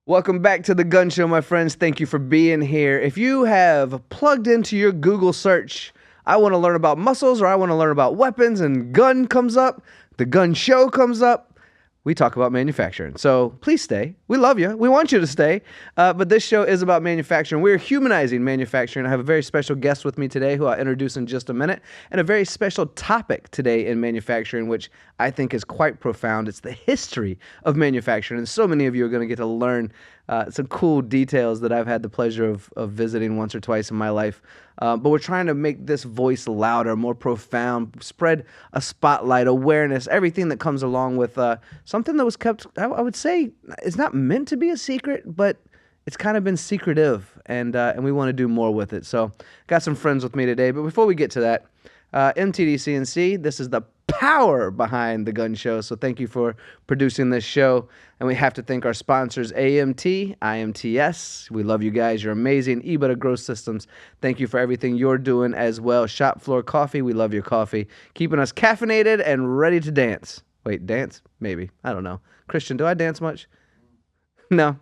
Welcome back to the Gunn Show, my friends. Thank you for being here. If you have plugged into your Google search, I want to learn about muscles or I want to learn about weapons, and gun comes up, the Gunn Show comes up, we talk about manufacturing. So please stay. We love you. We want you to stay. But this show is about manufacturing. We're humanizing manufacturing. I have a very special guest with me today who I'll introduce in just a minute, and a very special topic today in manufacturing, which I think is quite profound. It's the history of manufacturing. And so many of you are going to get to learn some cool details that I've had the pleasure of visiting once or twice in my life. But we're trying to make this voice louder, more profound, spread a spotlight, awareness, everything that comes along with something that was kept, I would say, it's not meant to be a secret, but it's kind of been secretive, and we want to do more with it. So got some friends with me today. But before we get to that, MTDCNC, this is the power behind the Gunn Show. So thank you for producing this show. And we have to thank our sponsors, AMT, IMTS. We love you guys. You're amazing. eButter Growth Systems. Thank you for everything you're doing as well. Shop Floor Coffee. We love your coffee. Keeping us caffeinated and ready to dance. Wait, dance? Maybe. I don't know. Christian, do I dance much? No,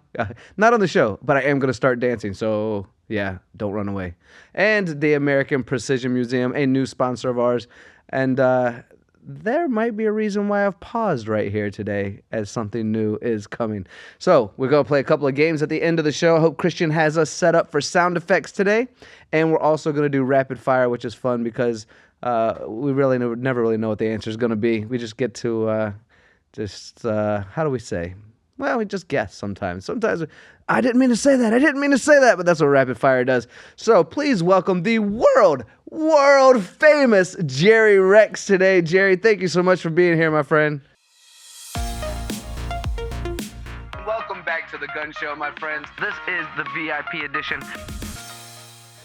not on the show, but I am going to start dancing. So yeah, don't run away. And the American Precision Museum, a new sponsor of ours. And there might be a reason why I've paused right here today, as something new is coming. So we're going to play a couple of games at the end of the show. I hope Christian has us set up for sound effects today. And we're also going to do rapid fire, which is fun because we really never really know what the answer is going to be. We just get to how do we say? Well, we just guess sometimes. Sometimes, I didn't mean to say that. I didn't mean to say that, but that's what rapid fire does. So please welcome the world famous Jerry Rex today. Jerry, thank you so much for being here, my friend. Welcome back to the Gunn Show, my friends. This is the VIP edition.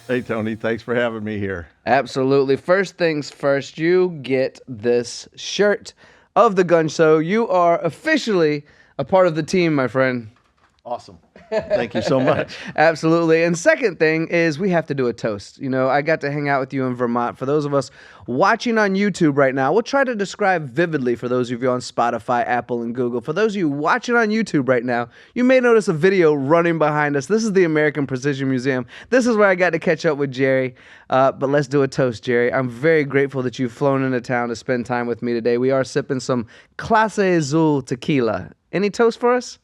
Hey, Tony, thanks for having me here. Absolutely. First things first, you get this shirt of the Gunn Show. You are officially a part of the team, my friend. Awesome. Thank you so much. Absolutely. And second thing is we have to do a toast. You know, I got to hang out with you in Vermont. For those of us watching on YouTube right now, we'll try to describe vividly for those of you on Spotify, Apple, and Google. For those of you watching on YouTube right now, you may notice a video running behind us. This is the American Precision Museum. This is where I got to catch up with Jerry. But let's do a toast, Jerry. I'm very grateful that you've flown into town to spend time with me today. We are sipping some Clase Azul tequila. Any toast for us?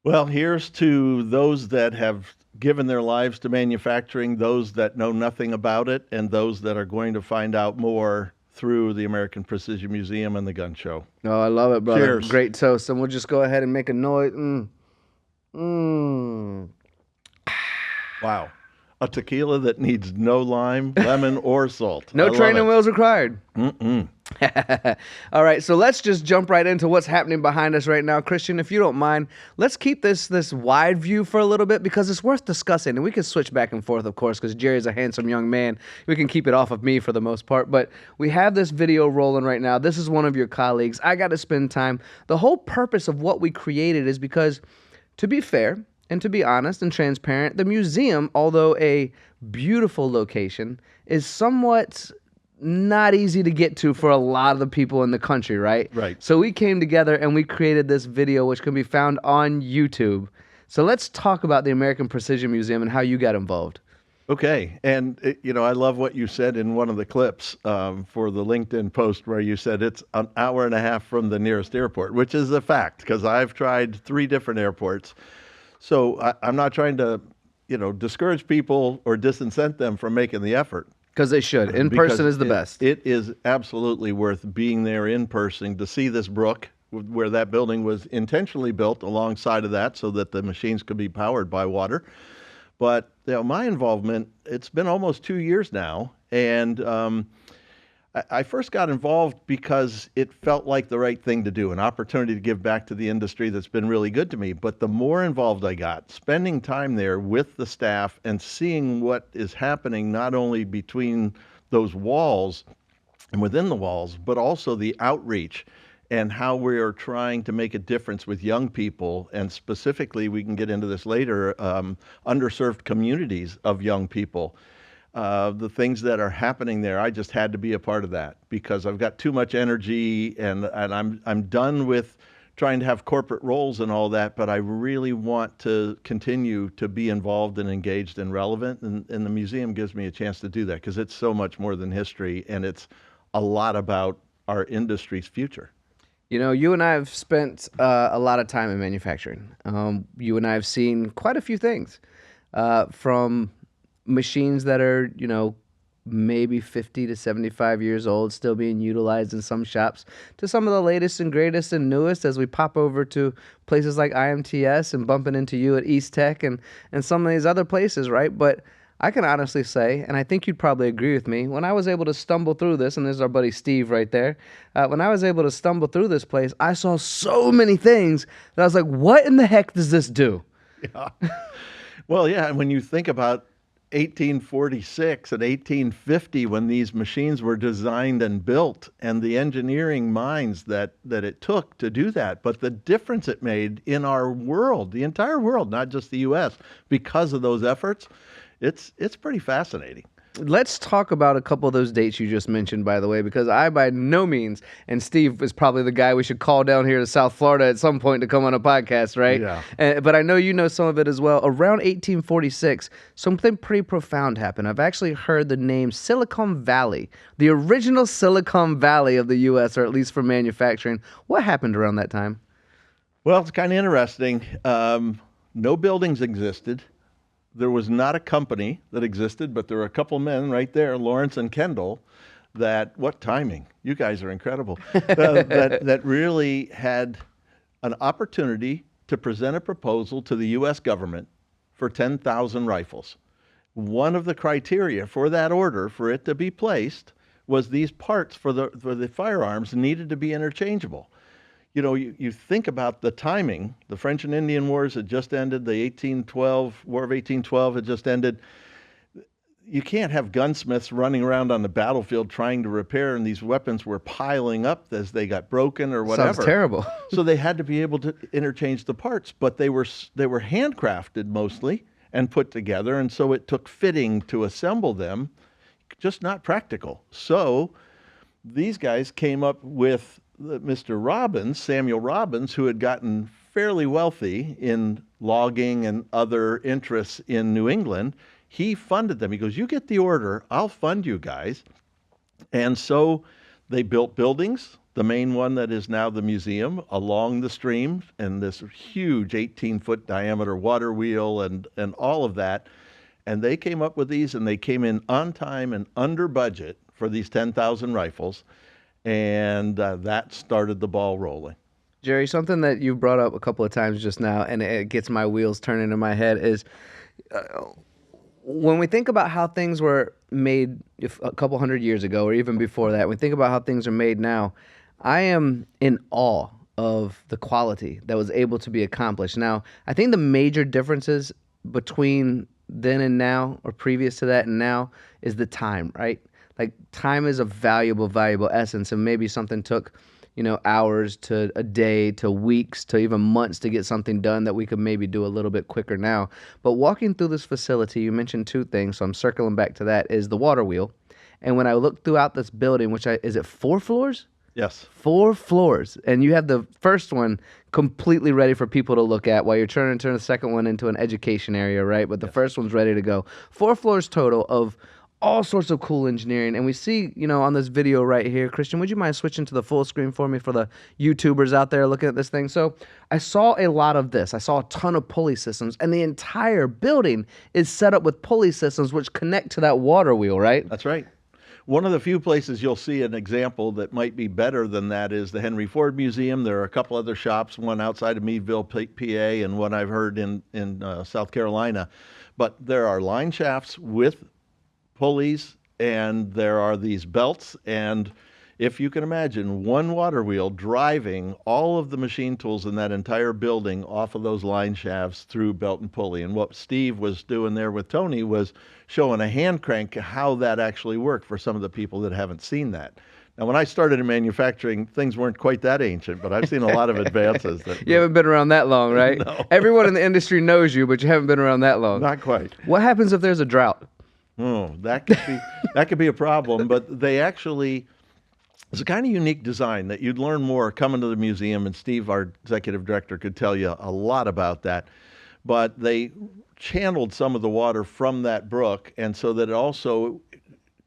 Well, here's to those that have given their lives to manufacturing, those that know nothing about it, and those that are going to find out more through the American Precision Museum and the Gunn Show. Oh, I love it, brother. Cheers. Great toast. And we'll just go ahead and make a noise. Wow. A tequila that needs no lime, lemon, or salt. No training wheels required. Mm-mm. All right, so let's just jump right into what's happening behind us right now. Christian, if you don't mind, let's keep this wide view for a little bit because it's worth discussing. And we can switch back and forth, of course, because Jerry's a handsome young man. We can keep it off of me for the most part. But we have this video rolling right now. This is one of your colleagues. I got to spend time. The whole purpose of what we created is because, to be fair and to be honest and transparent, the museum, although a beautiful location, is somewhat not easy to get to for a lot of the people in the country, right? Right. So we came together and we created this video, which can be found on YouTube. So let's talk about the American Precision Museum and how you got involved. Okay. And, I love what you said in one of the clips for the LinkedIn post where you said it's an hour and a half from the nearest airport, which is a fact because I've tried 3 different airports. So I'm not trying to, discourage people or disincent them from making the effort. Because they should. In person is the best. It is absolutely worth being there in person to see this brook where that building was intentionally built alongside of that so that the machines could be powered by water. But my involvement, it's been almost 2 years now. And I first got involved because it felt like the right thing to do, an opportunity to give back to the industry that's been really good to me. But the more involved I got, spending time there with the staff and seeing what is happening not only between those walls and within the walls, but also the outreach and how we are trying to make a difference with young people, and specifically, we can get into this later, underserved communities of young people. The things that are happening there, I just had to be a part of that because I've got too much energy and I'm done with trying to have corporate roles and all that, but I really want to continue to be involved and engaged and relevant. And the museum gives me a chance to do that because it's so much more than history, and it's a lot about our industry's future. You know, you and I have spent a lot of time in manufacturing. You and I have seen quite a few things, from machines that are, maybe 50 to 75 years old, still being utilized in some shops, to some of the latest and greatest and newest as we pop over to places like IMTS and bumping into you at East Tech and some of these other places, right? But I can honestly say, and I think you'd probably agree with me, when I was able to stumble through this, and there's our buddy Steve right there, when I was able to stumble through this place, I saw so many things that I was like, what in the heck does this do? Yeah. Well, yeah, and when you think about 1846 and 1850, when these machines were designed and built, and the engineering minds that it took to do that, but the difference it made in our world, the entire world, not just the U.S., because of those efforts, it's pretty fascinating. Let's talk about a couple of those dates you just mentioned, by the way, because I by no means, and Steve is probably the guy we should call down here to South Florida at some point to come on a podcast, right? Yeah. But I know you know some of it as well. Around 1846, something pretty profound happened. I've actually heard the name Silicon Valley, the original Silicon Valley of the U.S., or at least for manufacturing. What happened around that time? Well, it's kind of interesting. No buildings existed. There was not a company that existed, but there were a couple men right there, Lawrence and Kendall, what timing? You guys are incredible. That really had an opportunity to present a proposal to the U.S. government for 10,000 rifles. One of the criteria for that order, for it to be placed, was these parts for the firearms needed to be interchangeable. You think about the timing. The French and Indian Wars had just ended. The War of 1812 had just ended. You can't have gunsmiths running around on the battlefield trying to repair, and these weapons were piling up as they got broken or whatever. Sounds terrible. So they had to be able to interchange the parts, but they were handcrafted mostly and put together, and so it took fitting to assemble them, just not practical. So these guys came up with Mr. Robbins, Samuel Robbins, who had gotten fairly wealthy in logging and other interests in New England. He funded them. He goes, you get the order, I'll fund you guys. And so they built buildings, the main one that is now the museum, along the stream, and this huge 18-foot diameter water wheel and all of that. And they came up with these, and they came in on time and under budget for these 10,000 rifles. And that started the ball rolling. Jerry, something that you brought up a couple of times just now, and it gets my wheels turning in my head, is when we think about how things were made a couple hundred years ago, or even before that, we think about how things are made now, I am in awe of the quality that was able to be accomplished. Now, I think the major differences between then and now, or previous to that and now, is the time, right? Like, time is a valuable, valuable essence, and maybe something took, hours to a day to weeks to even months to get something done that we could maybe do a little bit quicker now. But walking through this facility, you mentioned two things, so I'm circling back to that, is the water wheel. And when I look throughout this building, is it 4 floors? Yes. 4 floors. And you have the first one completely ready for people to look at while you're trying to turn the second one into an education area, right? But the first one's ready to go. 4 floors total of all sorts of cool engineering. And we see, on this video right here, Christian, would you mind switching to the full screen for me for the YouTubers out there looking at this thing? So I saw a lot of this. I saw a ton of pulley systems, and the entire building is set up with pulley systems which connect to that water wheel, right? That's right. One of the few places you'll see an example that might be better than that is the Henry Ford Museum. There are a couple other shops, one outside of Meadville, PA, and one I've heard in South Carolina. But there are line shafts with pulleys, and there are these belts, and if you can imagine, one water wheel driving all of the machine tools in that entire building off of those line shafts through belt and pulley. And what Steve was doing there with Tony was showing a hand crank how that actually worked for some of the people that haven't seen that. Now, when I started in manufacturing, things weren't quite that ancient, but I've seen a lot of advances. You haven't been around that long, right? No. Everyone in the industry knows you, but you haven't been around that long. Not quite. What happens if there's a drought? Oh, that could be a problem. But they actually, It's a kind of unique design that you'd learn more coming to the museum, and Steve, our executive director, could tell you a lot about that. But they channeled some of the water from that brook, and so that it also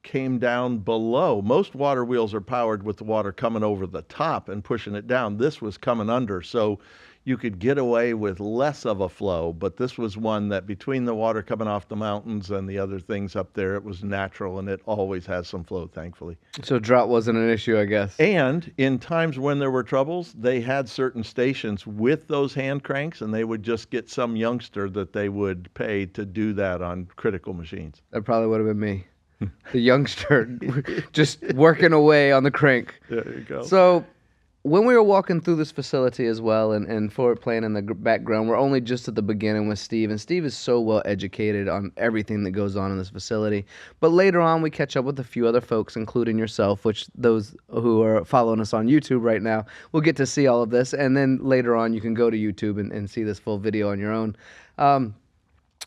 came down below. Most water wheels are powered with the water coming over the top and pushing it down. This was coming under, so you could get away with less of a flow, but this was one that between the water coming off the mountains and the other things up there, it was natural, and it always has some flow, thankfully. So drought wasn't an issue, I guess. And in times when there were troubles, they had certain stations with those hand cranks, and they would just get some youngster that they would pay to do that on critical machines. That probably would have been me. The youngster just working away on the crank. There you go. So when we were walking through this facility as well, and forward playing in the background, we're only just at the beginning with Steve, and Steve is so well educated on everything that goes on in this facility. But later on, we catch up with a few other folks, including yourself, which those who are following us on YouTube right now will get to see all of this. And then later on, you can go to YouTube and see this full video on your own.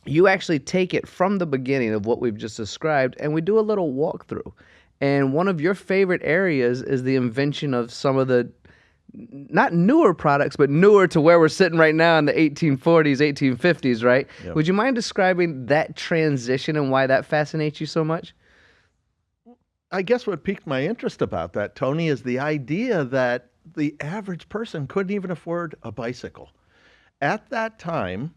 You actually take it from the beginning of what we've just described, and we do a little walkthrough. And one of your favorite areas is the invention of some of the not newer products, but newer to where we're sitting right now in the 1840s, 1850s, right? Yep. Would you mind describing that transition and why that fascinates you so much? I guess what piqued my interest about that, Tony, is the idea that the average person couldn't even afford a bicycle. At that time,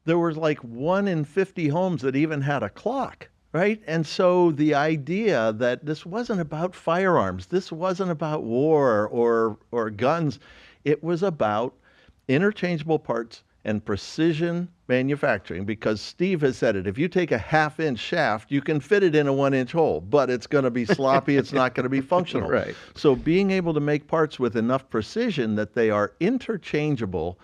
there was like 1 in 50 homes that even had a clock. Right? And so the idea that this wasn't about firearms, this wasn't about war or guns, it was about interchangeable parts and precision manufacturing, because Steve has said it. If you take a 1/2-inch shaft, you can fit it in a 1-inch hole, but it's going to be sloppy, it's not going to be functional. Right. So being able to make parts with enough precision that they are interchangeable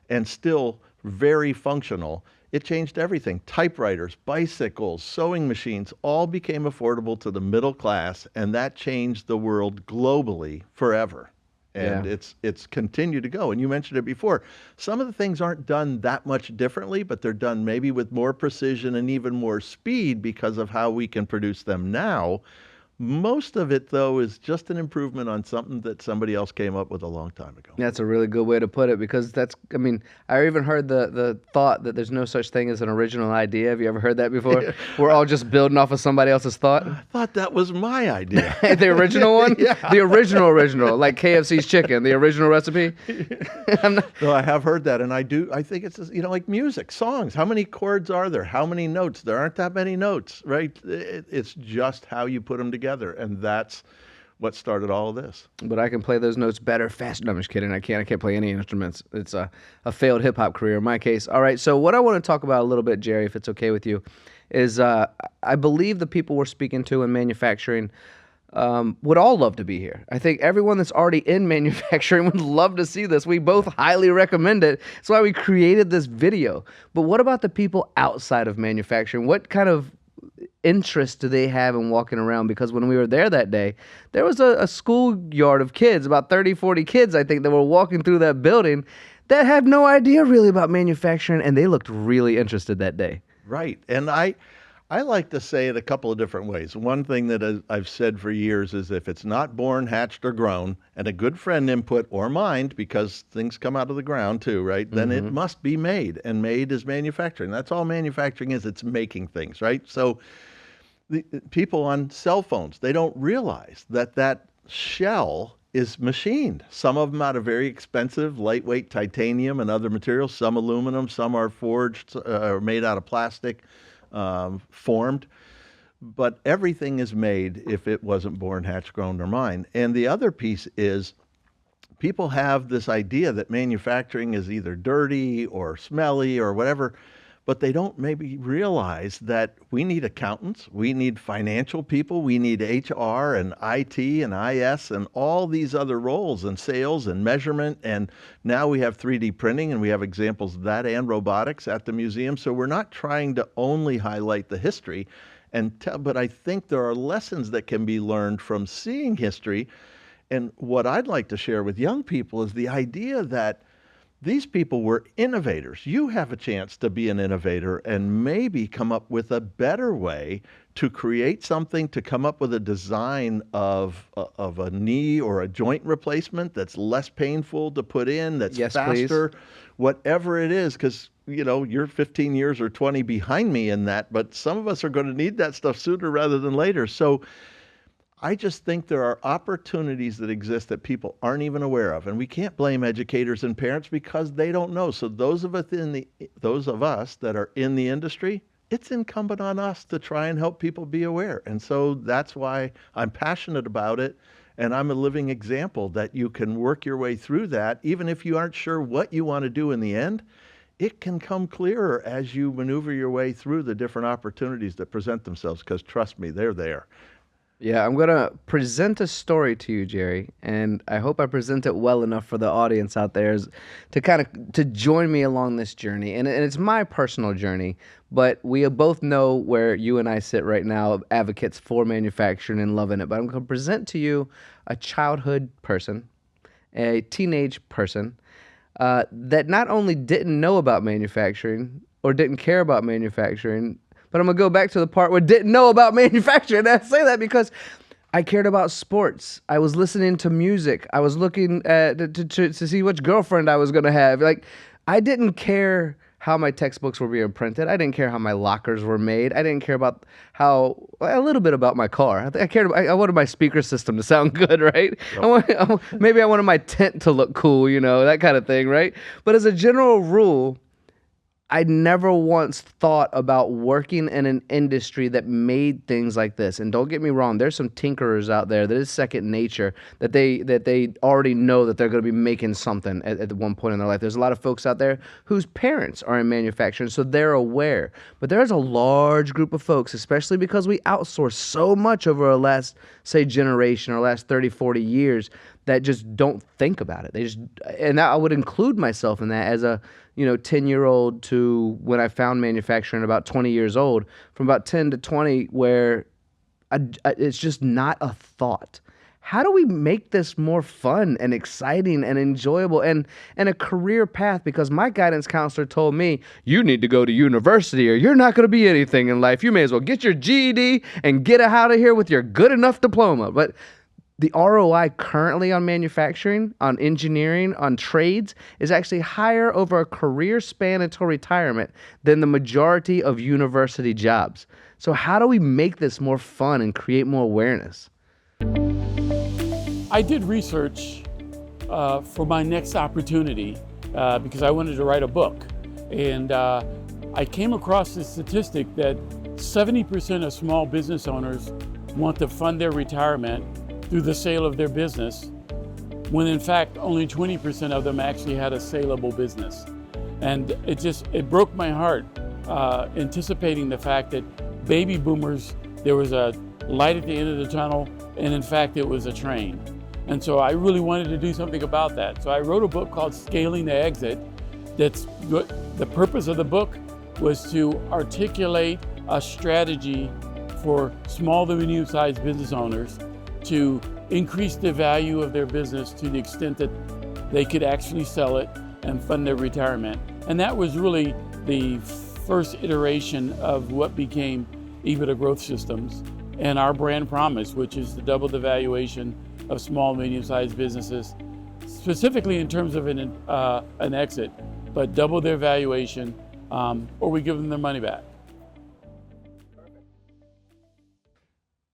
and still very functional, it changed everything. Typewriters, bicycles, sewing machines all became affordable to the middle class, and that changed the world globally forever. And Yeah. it's continued to go. And you mentioned it before. Some of the things aren't done that much differently, but they're done maybe with more precision and even more speed because of how we can produce them now. Most of it, though, is just an improvement on something that somebody else came up with a long time ago. That's a really good way to put it, because that's, I mean, I even heard the thought that there's no such thing as an original idea. Have you ever heard that before? Yeah. We're all just building off of somebody else's thought. I thought that was my idea. The original one? Yeah. The original, like KFC's chicken, the original recipe. No, I have heard that, and I think it's, like music, songs. How many chords are there? How many notes? There aren't that many notes, right? It's just how you put them together, and that's what started all of this. But I can play those notes better, faster. No, I'm just kidding. I can't play any instruments. It's a failed hip-hop career in my case. All right, so what I want to talk about a little bit, Jerry, if it's okay with you, is I believe the people we're speaking to in manufacturing would all love to be here. I think everyone that's already in manufacturing would love to see this. We both highly recommend it. That's why we created this video. But what about the people outside of manufacturing? What kind of interest do they have in walking around? Because when we were there that day, there was a schoolyard of kids, about 30, 40 kids, I think, that were walking through that building that had no idea really about manufacturing, and they looked really interested that day. Right. And I like to say it a couple of different ways. One thing that I've said for years is if it's not born, hatched, or grown, and a good friend input or mind, because things come out of the ground too, right? Then it must be made, and made is manufacturing. That's all manufacturing is. It's making things, right? So the people on cell phones, they don't realize that shell is machined. Some of them out of very expensive, lightweight titanium and other materials, some aluminum, some are forged or made out of plastic, formed. But everything is made if it wasn't born, hatched, grown, or mined. And the other piece is people have this idea that manufacturing is either dirty or smelly or whatever, but they don't maybe realize that we need accountants, we need financial people, we need HR and IT and IS and all these other roles, and sales and measurement. And now we have 3D printing, and we have examples of that, and robotics at the museum. So we're not trying to only highlight the history, but I think there are lessons that can be learned from seeing history. And what I'd like to share with young people is the idea that These people were innovators. You have a chance to be an innovator and maybe come up with a better way to create something, to come up with a design of a knee or a joint replacement that's less painful to put in, that's Yes, faster, whatever it is, because you're 15 years or 20 behind me in that, but some of us are going to need that stuff sooner rather than later. So I just think there are opportunities that exist that people aren't even aware of, and we can't blame educators and parents because they don't know. So those of us that are in the industry, it's incumbent on us to try and help people be aware. And so that's why I'm passionate about it, and I'm a living example that you can work your way through that, even if you aren't sure what you want to do in the end. It can come clearer as you maneuver your way through the different opportunities that present themselves, because trust me, they're there. Yeah, I'm going to present a story to you, Jerry, and I hope I present it well enough for the audience out there to join me along this journey. And it's my personal journey, but we both know where you and I sit right now, advocates for manufacturing and loving it. But I'm going to present to you a childhood person, a teenage person, that not only didn't know about manufacturing or didn't care about manufacturing, but I'm going to go back to the part where didn't know about manufacturing. And I say that because I cared about sports. I was listening to music. I was looking to see which girlfriend I was going to have. Like, I didn't care how my textbooks were being printed. I didn't care how my lockers were made. I didn't care about a little bit about my car. I wanted my speaker system to sound good, right? Yep. Maybe I wanted my tent to look cool, that kind of thing, right? But as a general rule, I never once thought about working in an industry that made things like this. And don't get me wrong, there's some tinkerers out there that is second nature, that they already know that they're going to be making something at one point in their life. There's a lot of folks out there whose parents are in manufacturing, so they're aware. But there's a large group of folks, especially because we outsource so much over our last, say, generation or last 30, 40 years, that just don't think about it. And I would include myself in that as a 10-year-old to when I found manufacturing about 20 years old, from about 10 to 20, where it's just not a thought. How do we make this more fun and exciting and enjoyable and a career path? Because my guidance counselor told me, you need to go to university or you're not going to be anything in life. You may as well get your GED and get out of here with your good enough diploma. But the ROI currently on manufacturing, on engineering, on trades is actually higher over a career span until retirement than the majority of university jobs. So how do we make this more fun and create more awareness? I did research for my next opportunity because I wanted to write a book. And I came across this statistic that 70% of small business owners want to fund their retirement through the sale of their business, when in fact only 20% of them actually had a saleable business. And it broke my heart, anticipating the fact that baby boomers, there was a light at the end of the tunnel, and in fact it was a train. And so I really wanted to do something about that. So I wrote a book called Scaling the Exit. The purpose of the book was to articulate a strategy for small to medium-sized business owners to increase the value of their business to the extent that they could actually sell it and fund their retirement. And that was really the first iteration of what became EBITDA Growth Systems and our brand promise, which is to double the valuation of small, medium-sized businesses, specifically in terms of an exit, but double their valuation or we give them their money back.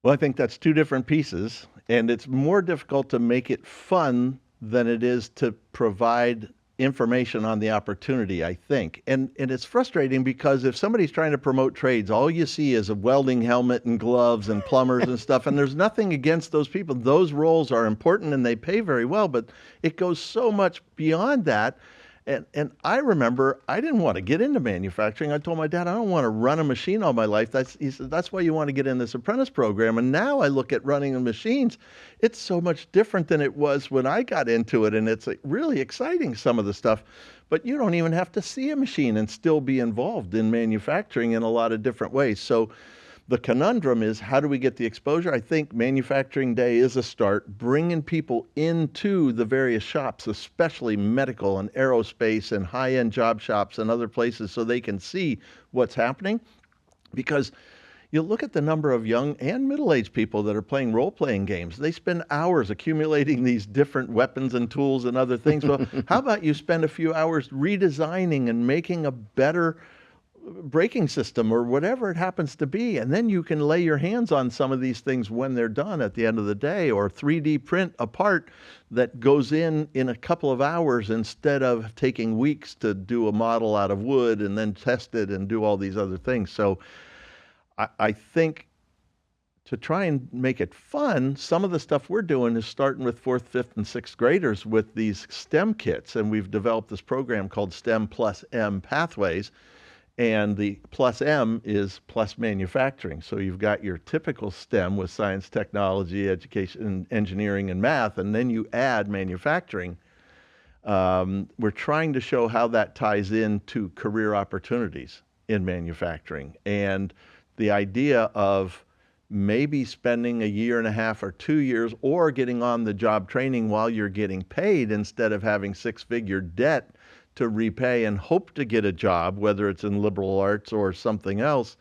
Well, I think that's two different pieces, and it's more difficult to make it fun than it is to provide information on the opportunity, I think. And it's frustrating because if somebody's trying to promote trades, all you see is a welding helmet and gloves and plumbers and stuff, and there's nothing against those people. Those roles are important and they pay very well, but it goes so much beyond that. And I remember I didn't want to get into manufacturing. I told my dad, I don't want to run a machine all my life. He said, that's why you want to get in this apprentice program. And now I look at running the machines. It's so much different than it was when I got into it. And it's really exciting, some of the stuff. But you don't even have to see a machine and still be involved in manufacturing in a lot of different ways. So The conundrum is, how do we get the exposure? I think Manufacturing Day is a start, bringing people into the various shops, especially medical and aerospace and high-end job shops and other places, so they can see what's happening. Because you look at the number of young and middle-aged people that are playing role-playing games. They spend hours accumulating these different weapons and tools and other things. Well, how about you spend a few hours redesigning and making a better braking system or whatever it happens to be, and then you can lay your hands on some of these things when they're done at the end of the day, or 3D print a part that goes in a couple of hours instead of taking weeks to do a model out of wood and then test it and do all these other things. So I think to try and make it fun, some of the stuff we're doing is starting with 4th, 5th, and 6th graders with these STEM kits, and we've developed this program called STEM Plus M Pathways. And the plus M is plus manufacturing. So you've got your typical STEM with science, technology, education, engineering, and math, and then you add manufacturing. We're trying to show how that ties into career opportunities in manufacturing. And the idea of maybe spending a year and a half or 2 years or getting on the job training while you're getting paid instead of having six-figure debt to repay and hope to get a job, whether it's in liberal arts or something else.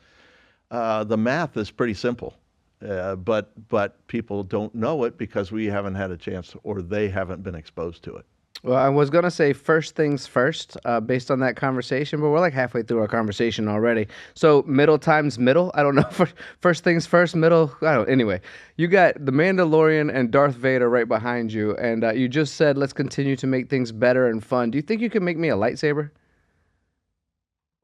The math is pretty simple, but people don't know it because we haven't had a chance or they haven't been exposed to it. Well, I was going to say first things first based on that conversation, but we're like halfway through our conversation already. So middle times middle. I don't know. First things first, middle. I don't. Anyway, you got The Mandalorian and Darth Vader right behind you. And you just said, let's continue to make things better and fun. Do you think you can make me a lightsaber?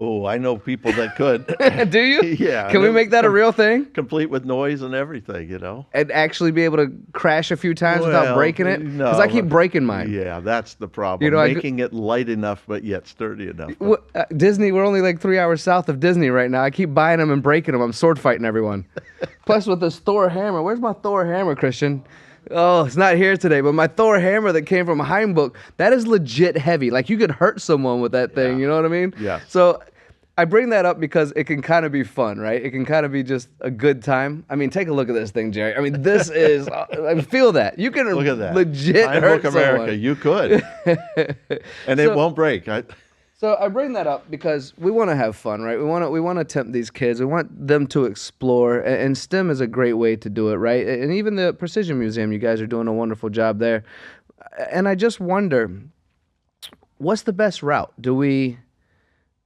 Oh, I know people that could. Do you? Yeah. Can we make that a real thing? Complete with noise and everything, you know? And actually be able to crash a few times without breaking it? Because I keep breaking mine. Yeah, that's the problem. You know, making it light enough but yet sturdy enough. Disney, we're only like 3 hours south of Disney right now. I keep buying them and breaking them. I'm sword fighting everyone. Plus with this Thor hammer. Where's my Thor hammer, Christian? Oh, it's not here today, but my Thor hammer that came from Heimbuch, that is legit heavy. Like you could hurt someone with that thing, you know what I mean? Yeah. So I bring that up because it can kind of be fun, right? It can kind of be just a good time. I mean, take a look at this thing, Jerry. I mean, this is, I feel that. You can look at that. Legit hurt someone. America, you could. And it won't break. So I bring that up because we want to have fun, right? We want to tempt these kids. We want them to explore, and STEM is a great way to do it, right? And even the Precision Museum, you guys are doing a wonderful job there. And I just wonder, what's the best route? Do we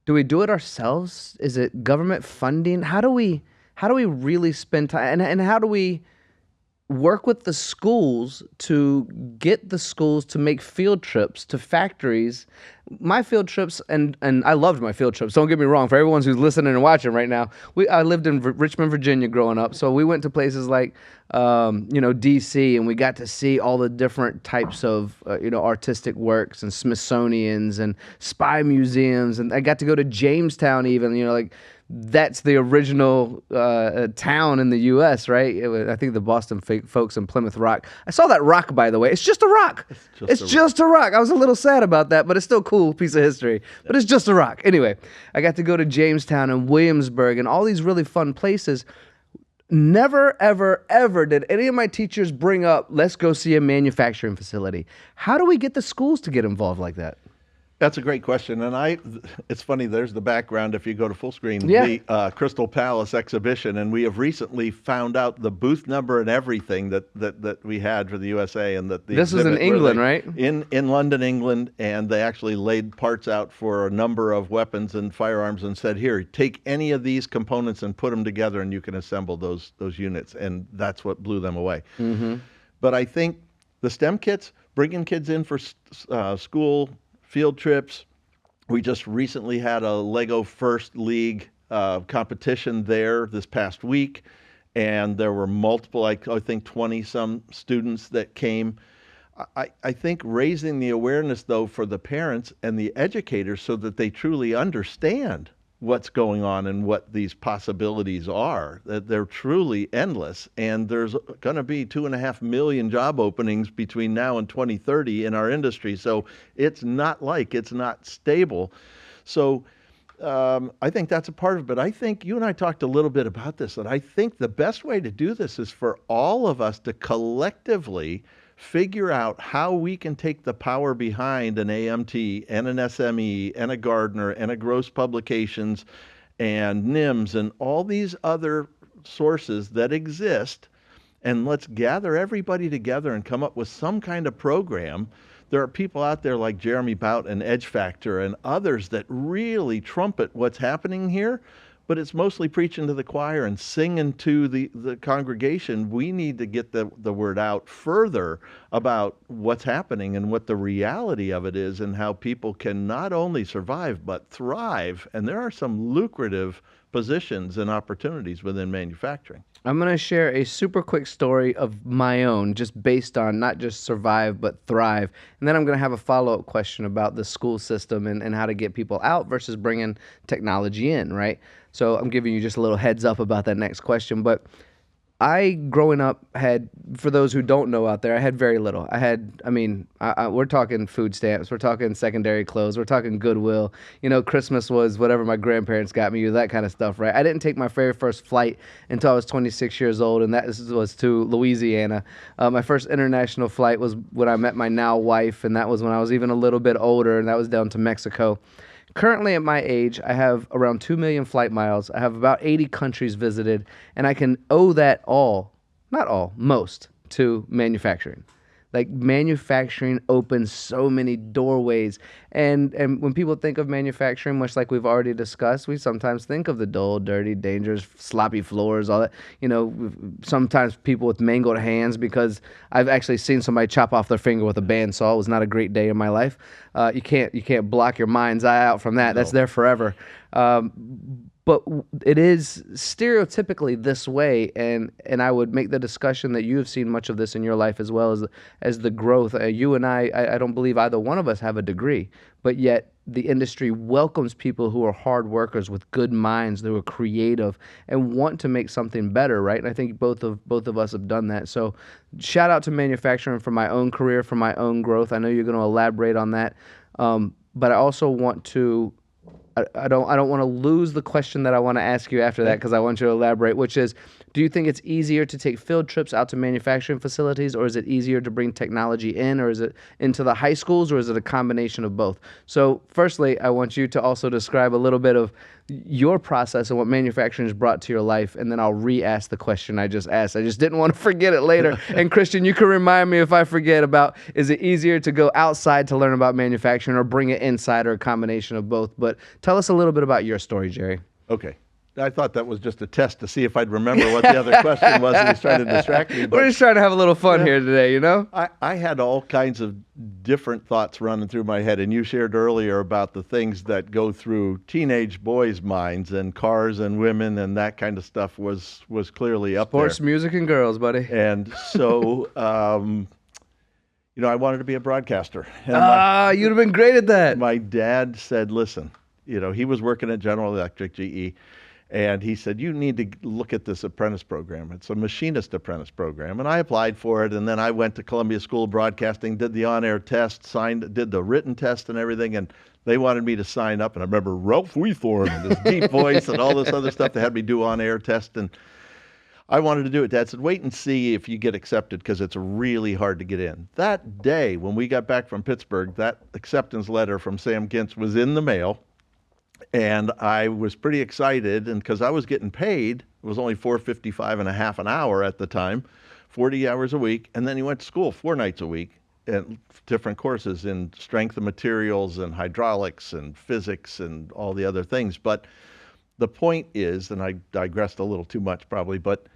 do it ourselves? Is it government funding? How do we really spend time, and how do we work with the schools to get the schools to make field trips to factories? My field trips, and I loved my field trips. Don't get me wrong. For everyone who's listening and watching right now, I lived in Richmond, Virginia growing up. So we went to places like, D.C., and we got to see all the different types of, artistic works and Smithsonians and spy museums. And I got to go to Jamestown even, that's the original town in the U.S., right? I think the Boston folks in Plymouth Rock. I saw that rock, by the way. It's just a rock. It's just a rock. I was a little sad about that, but it's still a cool piece of history. But it's just a rock. Anyway, I got to go to Jamestown and Williamsburg and all these really fun places. Never, ever, ever did any of my teachers bring up, let's go see a manufacturing facility. How do we get the schools to get involved like that? That's a great question, and it's funny, there's the background if you go to full screen, the Crystal Palace exhibition, and we have recently found out the booth number and everything that we had for the USA, and that the this was in England, right? In London, England, and they actually laid parts out for a number of weapons and firearms and said, here, take any of these components and put them together and you can assemble those units, and that's what blew them away. Mm-hmm. But I think the STEM kits, bringing kids in for school field trips. We just recently had a Lego First League competition there this past week, and there were multiple, I think 20-some students that came. I think raising the awareness, though, for the parents and the educators so that they truly understand what's going on and what these possibilities are, that they're truly endless. And there's going to be 2.5 million job openings between now and 2030 in our industry. So it's not stable. So I think that's a part of it. I think you and I talked a little bit about this, that I think the best way to do this is for all of us to collectively figure out how we can take the power behind an AMT and an SME and a Gardner and a Gross Publications and NIMS and all these other sources that exist, and let's gather everybody together and come up with some kind of program. There are people out there like Jeremy Bout and Edge Factor and others that really trumpet what's happening here, but it's mostly preaching to the choir and singing to the congregation. We need to get the word out further about what's happening and what the reality of it is and how people can not only survive but thrive. And there are some lucrative positions and opportunities within manufacturing. I'm going to share a super quick story of my own, just based on not just survive, but thrive. And then I'm going to have a follow-up question about the school system and how to get people out versus bringing technology in, right? So I'm giving you just a little heads up about that next question. But I, growing up, had, for those who don't know out there, I had very little. We're talking food stamps, we're talking secondary clothes, we're talking Goodwill. You know, Christmas was whatever my grandparents got me, that kind of stuff, right? I didn't take my very first flight until I was 26 years old, and that was to Louisiana. My first international flight was when I met my now wife, and that was when I was even a little bit older, and that was down to Mexico. Currently, at my age, I have around 2 million flight miles. I have about 80 countries visited, and I can owe that all, not all, most, to manufacturing. Like, manufacturing opens so many doorways. And when people think of manufacturing, much like we've already discussed, we sometimes think of the dull, dirty, dangerous, sloppy floors, all that. You know, sometimes people with mangled hands, because I've actually seen somebody chop off their finger with a bandsaw. It was not a great day in my life. You can't block your mind's eye out from that. No. That's there forever. But it is stereotypically this way, and I would make the discussion that you have seen much of this in your life as well as the growth. You and I don't believe either one of us have a degree, but yet the industry welcomes people who are hard workers with good minds, who are creative and want to make something better, right? And I think both of us have done that. So shout out to manufacturing for my own career, for my own growth. I know you're going to elaborate on that, but I also want to. I don't want to lose the question that I want to ask you after that, because I want you to elaborate, which is, do you think it's easier to take field trips out to manufacturing facilities, or is it easier to bring technology in, or is it into the high schools, or is it a combination of both? So firstly, I want you to also describe a little bit of your process and what manufacturing has brought to your life, and then I'll re-ask the question I just asked. I just didn't want to forget it later. And Christian, you can remind me if I forget about, is it easier to go outside to learn about manufacturing or bring it inside, or a combination of both? But tell us a little bit about your story, Jerry. Okay. I thought that was just a test to see if I'd remember what the other question was. He was trying to distract me. We're just trying to have a little fun here today, you know? I had all kinds of different thoughts running through my head, and you shared earlier about the things that go through teenage boys' minds, and cars and women and that kind of stuff was clearly up there. Sports, music, and girls, buddy. And so, I wanted to be a broadcaster. And you'd have been great at that. My dad said, listen, he was working at General Electric, GE, and he said, you need to look at this apprentice program. It's a machinist apprentice program. And I applied for it, and then I went to Columbia School of Broadcasting, did the on-air test, did the written test and everything, and they wanted me to sign up. And I remember Ralph Weethorn and his deep voice and all this other stuff. They had me do on-air test, and I wanted to do it. Dad said, wait and see if you get accepted, because it's really hard to get in. That day, when we got back from Pittsburgh, that acceptance letter from Sam Gintz was in the mail. And I was pretty excited, and because I was getting paid, it was only $4.55 and a half an hour at the time, 40 hours a week. And then he went to school 4 nights a week at different courses in strength of materials and hydraulics and physics and all the other things. But the point is, and I digressed a little too much probably, but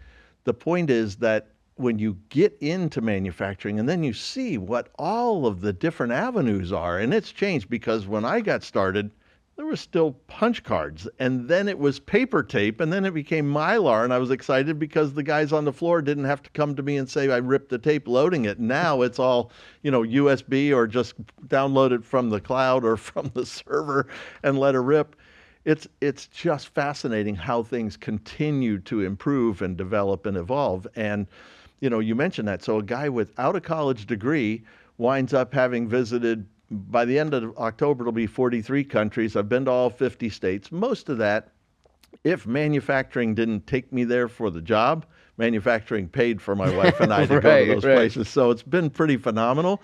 the point is that when you get into manufacturing and then you see what all of the different avenues are, and it's changed, because when I got started, there were still punch cards, and then it was paper tape, and then it became Mylar, and I was excited because the guys on the floor didn't have to come to me and say I ripped the tape loading it. Now it's all, USB, or just download it from the cloud or from the server and let it rip. It's just fascinating how things continue to improve and develop and evolve. And, you mentioned that. So a guy without a college degree winds up having visited by the end of October, it'll be 43 countries. I've been to all 50 states. Most of that, if manufacturing didn't take me there for the job, manufacturing paid for my wife and I to go to those places. So it's been pretty phenomenal.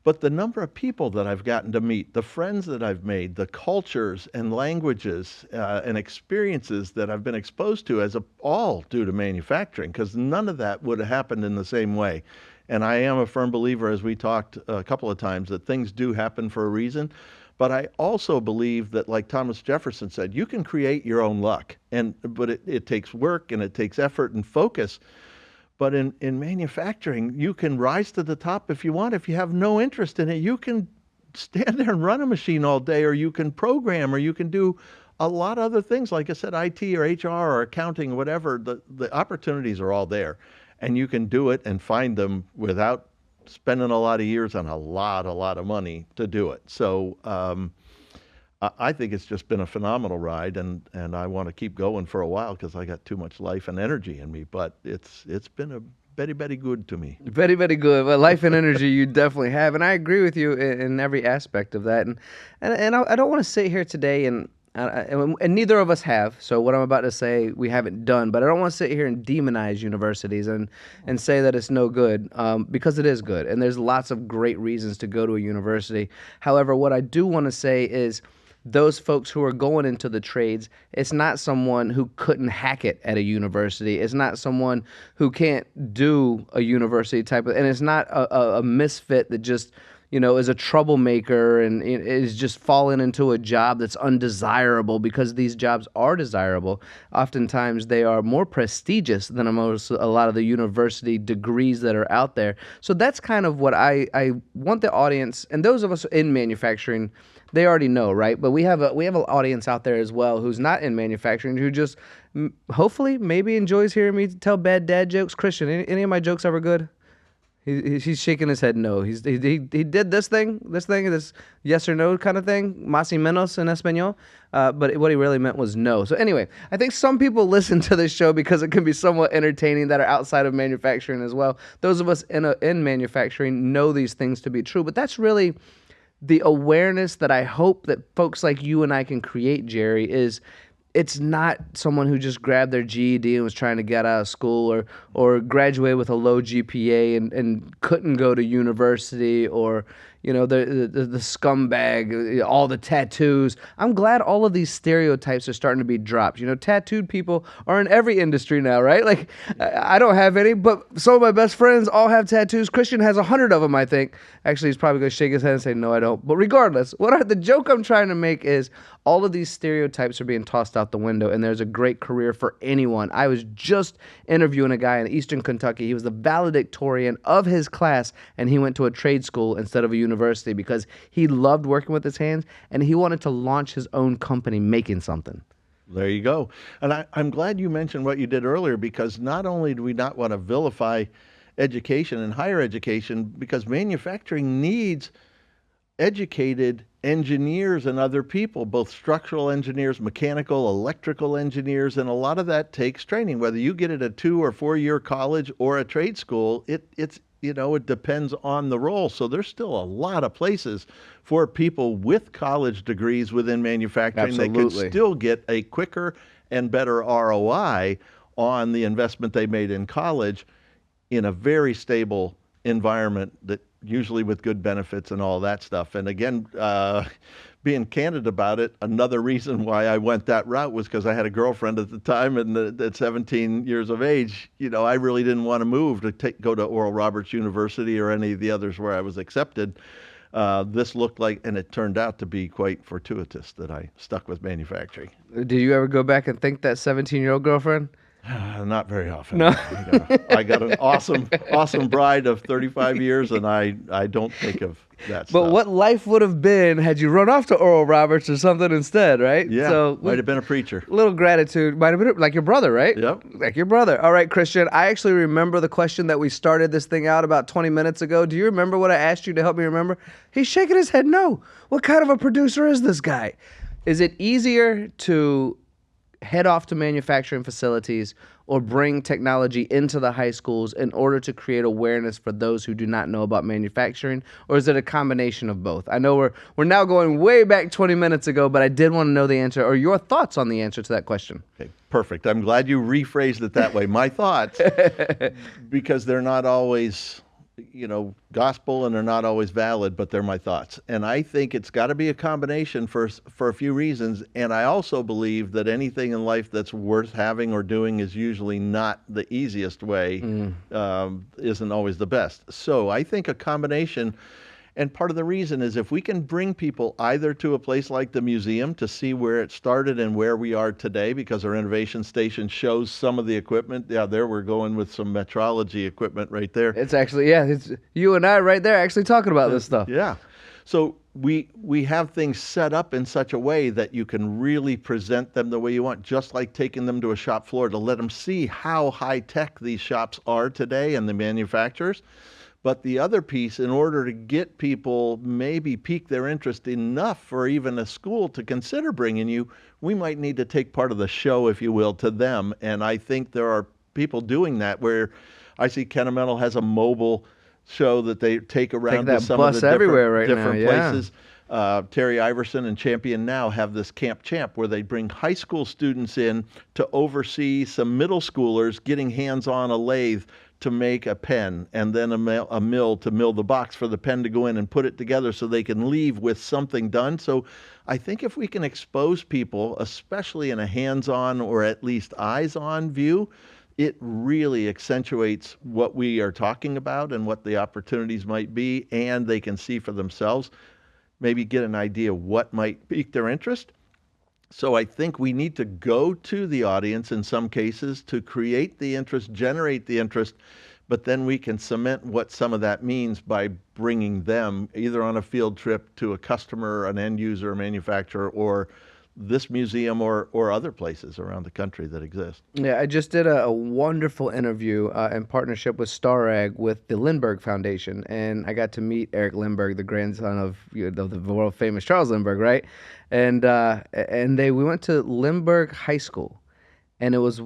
But the number of people that I've gotten to meet, the friends that I've made, the cultures and languages and experiences that I've been exposed to all due to manufacturing, because none of that would have happened in the same way. And I am a firm believer, as we talked a couple of times, that things do happen for a reason. But I also believe that, like Thomas Jefferson said, you can create your own luck. But it takes work and it takes effort and focus. But in manufacturing, you can rise to the top if you want. If you have no interest in it, you can stand there and run a machine all day, or you can program, or you can do a lot of other things. Like I said, IT or HR or accounting, whatever, the opportunities are all there. And you can do it and find them without spending a lot of years on a lot of money to do it. So I think it's just been a phenomenal ride, and I want to keep going for a while because I got too much life and energy in me. But it's been a very, very good to me. Very, very good. Well, life and energy you definitely have, and I agree with you in every aspect of that. And I don't want to sit here today and neither of us have. So what I'm about to say we haven't done, but I don't want to sit here and demonize universities and say that it's no good, because it is good, and there's lots of great reasons to go to a university. However, what I do want to say is, those folks who are going into the trades, it's not someone who couldn't hack it at a university. It's not someone who can't do a university type of, and it's not a misfit that just, is a troublemaker and is just falling into a job that's undesirable, because these jobs are desirable. Oftentimes they are more prestigious than a lot of the university degrees that are out there. So that's kind of what I want the audience, and those of us in manufacturing, they already know, right? But we have an audience out there as well who's not in manufacturing, who just hopefully maybe enjoys hearing me tell bad dad jokes. Christian, any of my jokes ever good? He's shaking his head no. He did this yes or no kind of thing, más y menos in español, but what he really meant was no. So anyway, I think some people listen to this show because it can be somewhat entertaining that are outside of manufacturing as well. Those of us in manufacturing know these things to be true, but that's really the awareness that I hope that folks like you and I can create, Jerry, is it's not someone who just grabbed their GED and was trying to get out of school, or graduated with a low GPA and couldn't go to university, or the scumbag, all the tattoos. I'm glad all of these stereotypes are starting to be dropped. Tattooed people are in every industry now, right? Like, I don't have any, but some of my best friends all have tattoos. Christian has 100 of them, I think. Actually, he's probably going to shake his head and say, no, I don't. But regardless, the joke I'm trying to make is all of these stereotypes are being tossed out the window, and there's a great career for anyone. I was just interviewing a guy in Eastern Kentucky. He was the valedictorian of his class, and he went to a trade school instead of a university because he loved working with his hands, and he wanted to launch his own company making something. There you go. And I'm glad you mentioned what you did earlier, because not only do we not want to vilify education and higher education, because manufacturing needs educated engineers and other people, both structural engineers, mechanical, electrical engineers, and a lot of that takes training. Whether you get it at 2 or 4 year college or a trade school, it depends on the role. So there's still a lot of places for people with college degrees within manufacturing. Absolutely. That could still get a quicker and better ROI on the investment they made in college in a very stable environment, that usually with good benefits and all that stuff. And again, being candid about it, another reason why I went that route was because I had a girlfriend at the time, and at 17 years of age, I really didn't want to move to go to Oral Roberts University or any of the others where I was accepted. This looked like, and it turned out to be quite fortuitous that I stuck with manufacturing. Did you ever go back and thank that 17-year-old girlfriend? Not very often. No. I got an awesome bride of 35 years, and I don't think of that stuff. But what life would have been had you run off to Oral Roberts or something instead, right? Yeah, so might have been a preacher. Little gratitude. Might have been like your brother, right? Yep. Like your brother. All right, Christian, I actually remember the question that we started this thing out about 20 minutes ago. Do you remember what I asked you to help me remember? He's shaking his head no. What kind of a producer is this guy? Is it easier to head off to manufacturing facilities or bring technology into the high schools in order to create awareness for those who do not know about manufacturing? Or is it a combination of both? I know we're now going way back 20 minutes ago, but I did want to know the answer or your thoughts on the answer to that question. Okay, perfect. I'm glad you rephrased it that way. My thoughts, because they're not always, gospel, and they're not always valid, but they're my thoughts. And I think it's got to be a combination for a few reasons. And I also believe that anything in life that's worth having or doing is usually not the easiest way, isn't always the best. So I think a combination. And part of the reason is if we can bring people either to a place like the museum to see where it started and where we are today, because our innovation station shows some of the equipment. Yeah, there we're going with some metrology equipment right there. It's actually, it's you and I right there actually talking about this stuff. Yeah. So we have things set up in such a way that you can really present them the way you want, just like taking them to a shop floor to let them see how high-tech these shops are today and the manufacturers. But the other piece, in order to get people maybe pique their interest enough for even a school to consider bringing you, we might need to take part of the show, if you will, to them. And I think there are people doing that, where I see Kennametal has a mobile show that they take around to some of the different places. Terry Iverson and Champion Now have this Camp Champ where they bring high school students in to oversee some middle schoolers getting hands on a lathe to make a pen, and then a mill to mill the box for the pen to go in and put it together so they can leave with something done. So I think if we can expose people, especially in a hands-on or at least eyes-on view, it really accentuates what we are talking about and what the opportunities might be, and they can see for themselves, maybe get an idea what might pique their interest. So I think we need to go to the audience in some cases to create the interest, generate the interest, but then we can cement what some of that means by bringing them either on a field trip to a customer, an end user, a manufacturer, or this museum or other places around the country that exist. Yeah, I just did a wonderful interview in partnership with Starag with the Lindbergh Foundation, and I got to meet Eric Lindbergh, the grandson of the world famous Charles Lindbergh, right? And we went to Lindbergh High School, and it was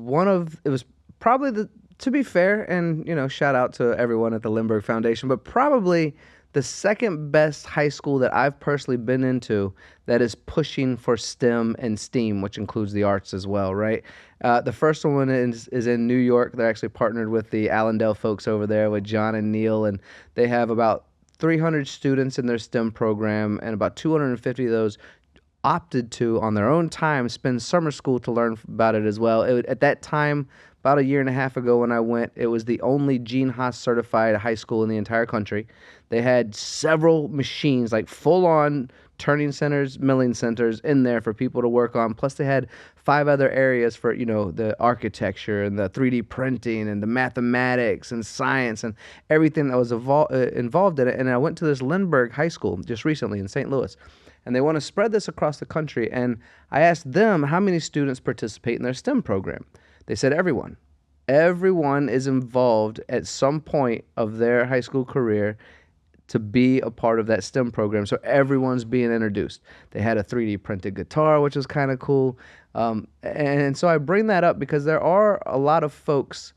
probably to be fair, and shout out to everyone at the Lindbergh Foundation, but probably the second best high school that I've personally been into that is pushing for STEM and STEAM, which includes the arts as well, right? The first one is in New York. They're actually partnered with the Allendale folks over there with John and Neil, and they have about 300 students in their STEM program, and about 250 of those opted to, on their own time, spend summer school to learn about it as well. At that time, about a year and a half ago when I went, it was the only Gene Haas certified high school in the entire country. They had several machines, like full-on turning centers, milling centers in there for people to work on. Plus they had 5 other areas for, the architecture and the 3D printing and the mathematics and science and everything that was involved in it. And I went to this Lindbergh High School just recently in St. Louis. And they want to spread this across the country. And I asked them how many students participate in their STEM program. They said everyone. Everyone is involved at some point of their high school career to be a part of that STEM program. So everyone's being introduced. They had a 3D printed guitar, which was kind of cool. And so I bring that up because there are a lot of folks,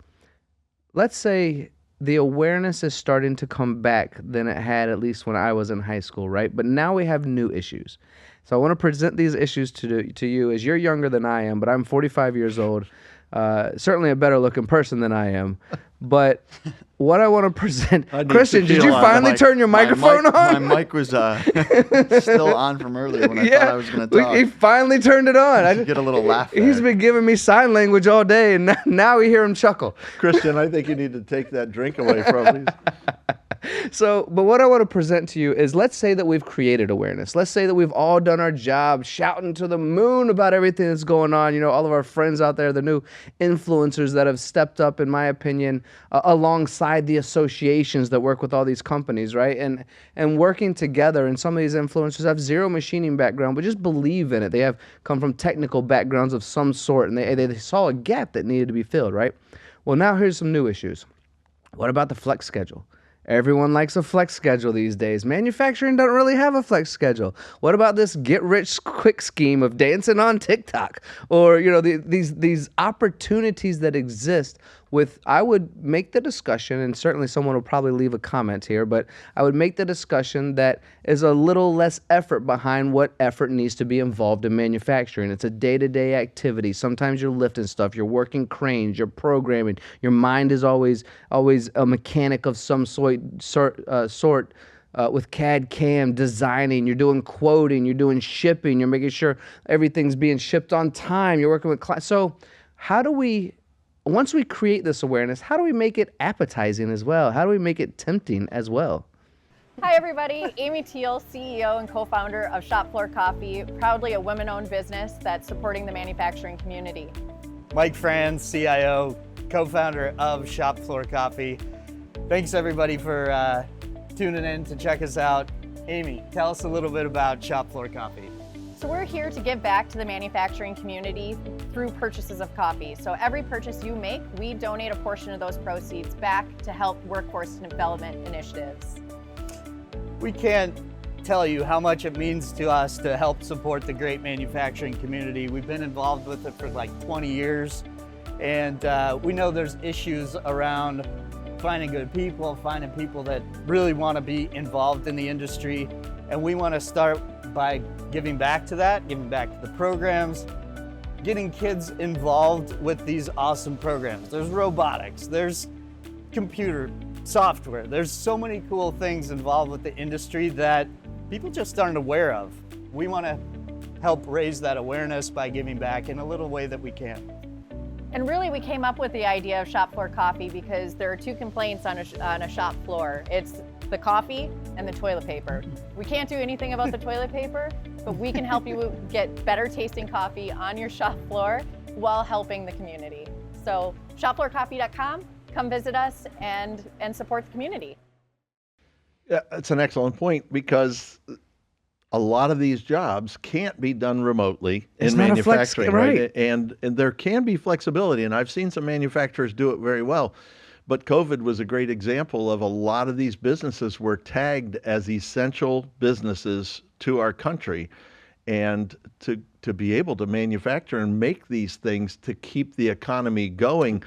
let's say the awareness is starting to come back than it had at least when I was in high school, right? But now we have new issues. So I want to present these issues to you as you're younger than I am, but I'm 45 years old. Certainly a better looking person than I am. But what I want to present, Christian, did you finally turn your microphone on? My mic was still on from earlier when I thought I was going to talk. He finally turned it on. I get a little laugh there. He's been giving me sign language all day, and now we hear him chuckle. Christian, I think you need to take that drink away from me. But what I want to present to you is, let's say that we've created awareness. Let's say that we've all done our job shouting to the moon about everything that's going on. All of our friends out there, the new influencers that have stepped up, in my opinion, alongside the associations that work with all these companies, right? And working together. And some of these influencers have zero machining background, but just believe in it. They have come from technical backgrounds of some sort, and they saw a gap that needed to be filled, right? Well, now here's some new issues. What about the flex schedule? Everyone likes a flex schedule these days. Manufacturing doesn't really have a flex schedule. What about this get-rich-quick scheme of dancing on TikTok? Or, these opportunities that exist with, I would make the discussion, and certainly someone will probably leave a comment here, but I would make the discussion that is a little less effort behind what effort needs to be involved in manufacturing. It's a day-to-day activity. Sometimes you're lifting stuff, you're working cranes, you're programming. Your mind is always a mechanic of some sort with CAD CAM, designing, you're doing quoting, you're doing shipping, you're making sure everything's being shipped on time, you're working with clients. So how do we, once we create this awareness, how do we make it appetizing as well? How do we make it tempting as well? Hi everybody, Amy Teal, CEO and co-founder of Shop Floor Coffee, proudly a women-owned business that's supporting the manufacturing community. Mike Franz, CIO, co-founder of Shop Floor Coffee. Thanks everybody for tuning in to check us out. Amy, tell us a little bit about Shop Floor Coffee. So we're here to give back to the manufacturing community through purchases of coffee. So every purchase you make, we donate a portion of those proceeds back to help workforce development initiatives. We can't tell you how much it means to us to help support the great manufacturing community. We've been involved with it for like 20 years, and we know there's issues around finding good people, finding people that really want to be involved in the industry, and we want to start by giving back to that, giving back to the programs, getting kids involved with these awesome programs. There's robotics, there's computer software, there's so many cool things involved with the industry that people just aren't aware of. We want to help raise that awareness by giving back in a little way that we can. And really we came up with the idea of Shop Floor Coffee because there are two complaints on a shop floor. It's the coffee and the toilet paper. We can't do anything about the toilet paper, but we can help you get better tasting coffee on your shop floor while helping the community. So shopfloorcoffee.com, come visit us and support the community. Yeah, it's an excellent point because a lot of these jobs can't be done remotely in manufacturing, right? And there can be flexibility, and I've seen some manufacturers do it very well. But COVID was a great example of a lot of these businesses were tagged as essential businesses to our country. And to be able to manufacture and make these things to keep the economy going.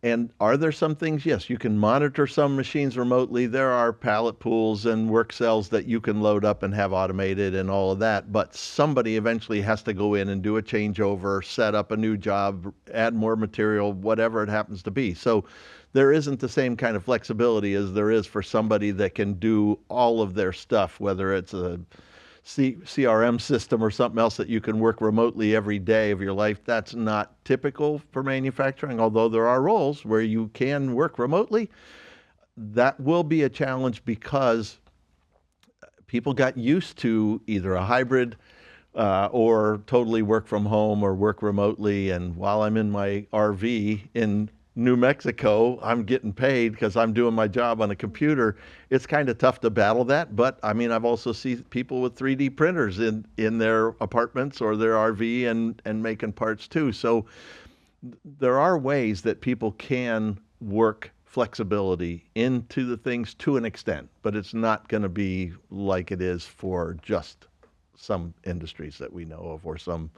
And are there some things? Yes, you can monitor some machines remotely. There are pallet pools and work cells that you can load up and have automated and all of that. But somebody eventually has to go in and do a changeover, set up a new job, add more material, whatever it happens to be. So there isn't the same kind of flexibility as there is for somebody that can do all of their stuff, whether it's a CRM system or something else that you can work remotely every day of your life. That's not typical for manufacturing, although there are roles where you can work remotely. That will be a challenge because people got used to either a hybrid or totally work from home or work remotely. And while I'm in my RV in New Mexico, I'm getting paid because I'm doing my job on a computer. It's kind of tough to battle that, but I mean, I've also seen people with 3D printers in their apartments or their RV and making parts too. So there are ways that people can work flexibility into the things to an extent, but it's not going to be like it is for just some industries that we know of or some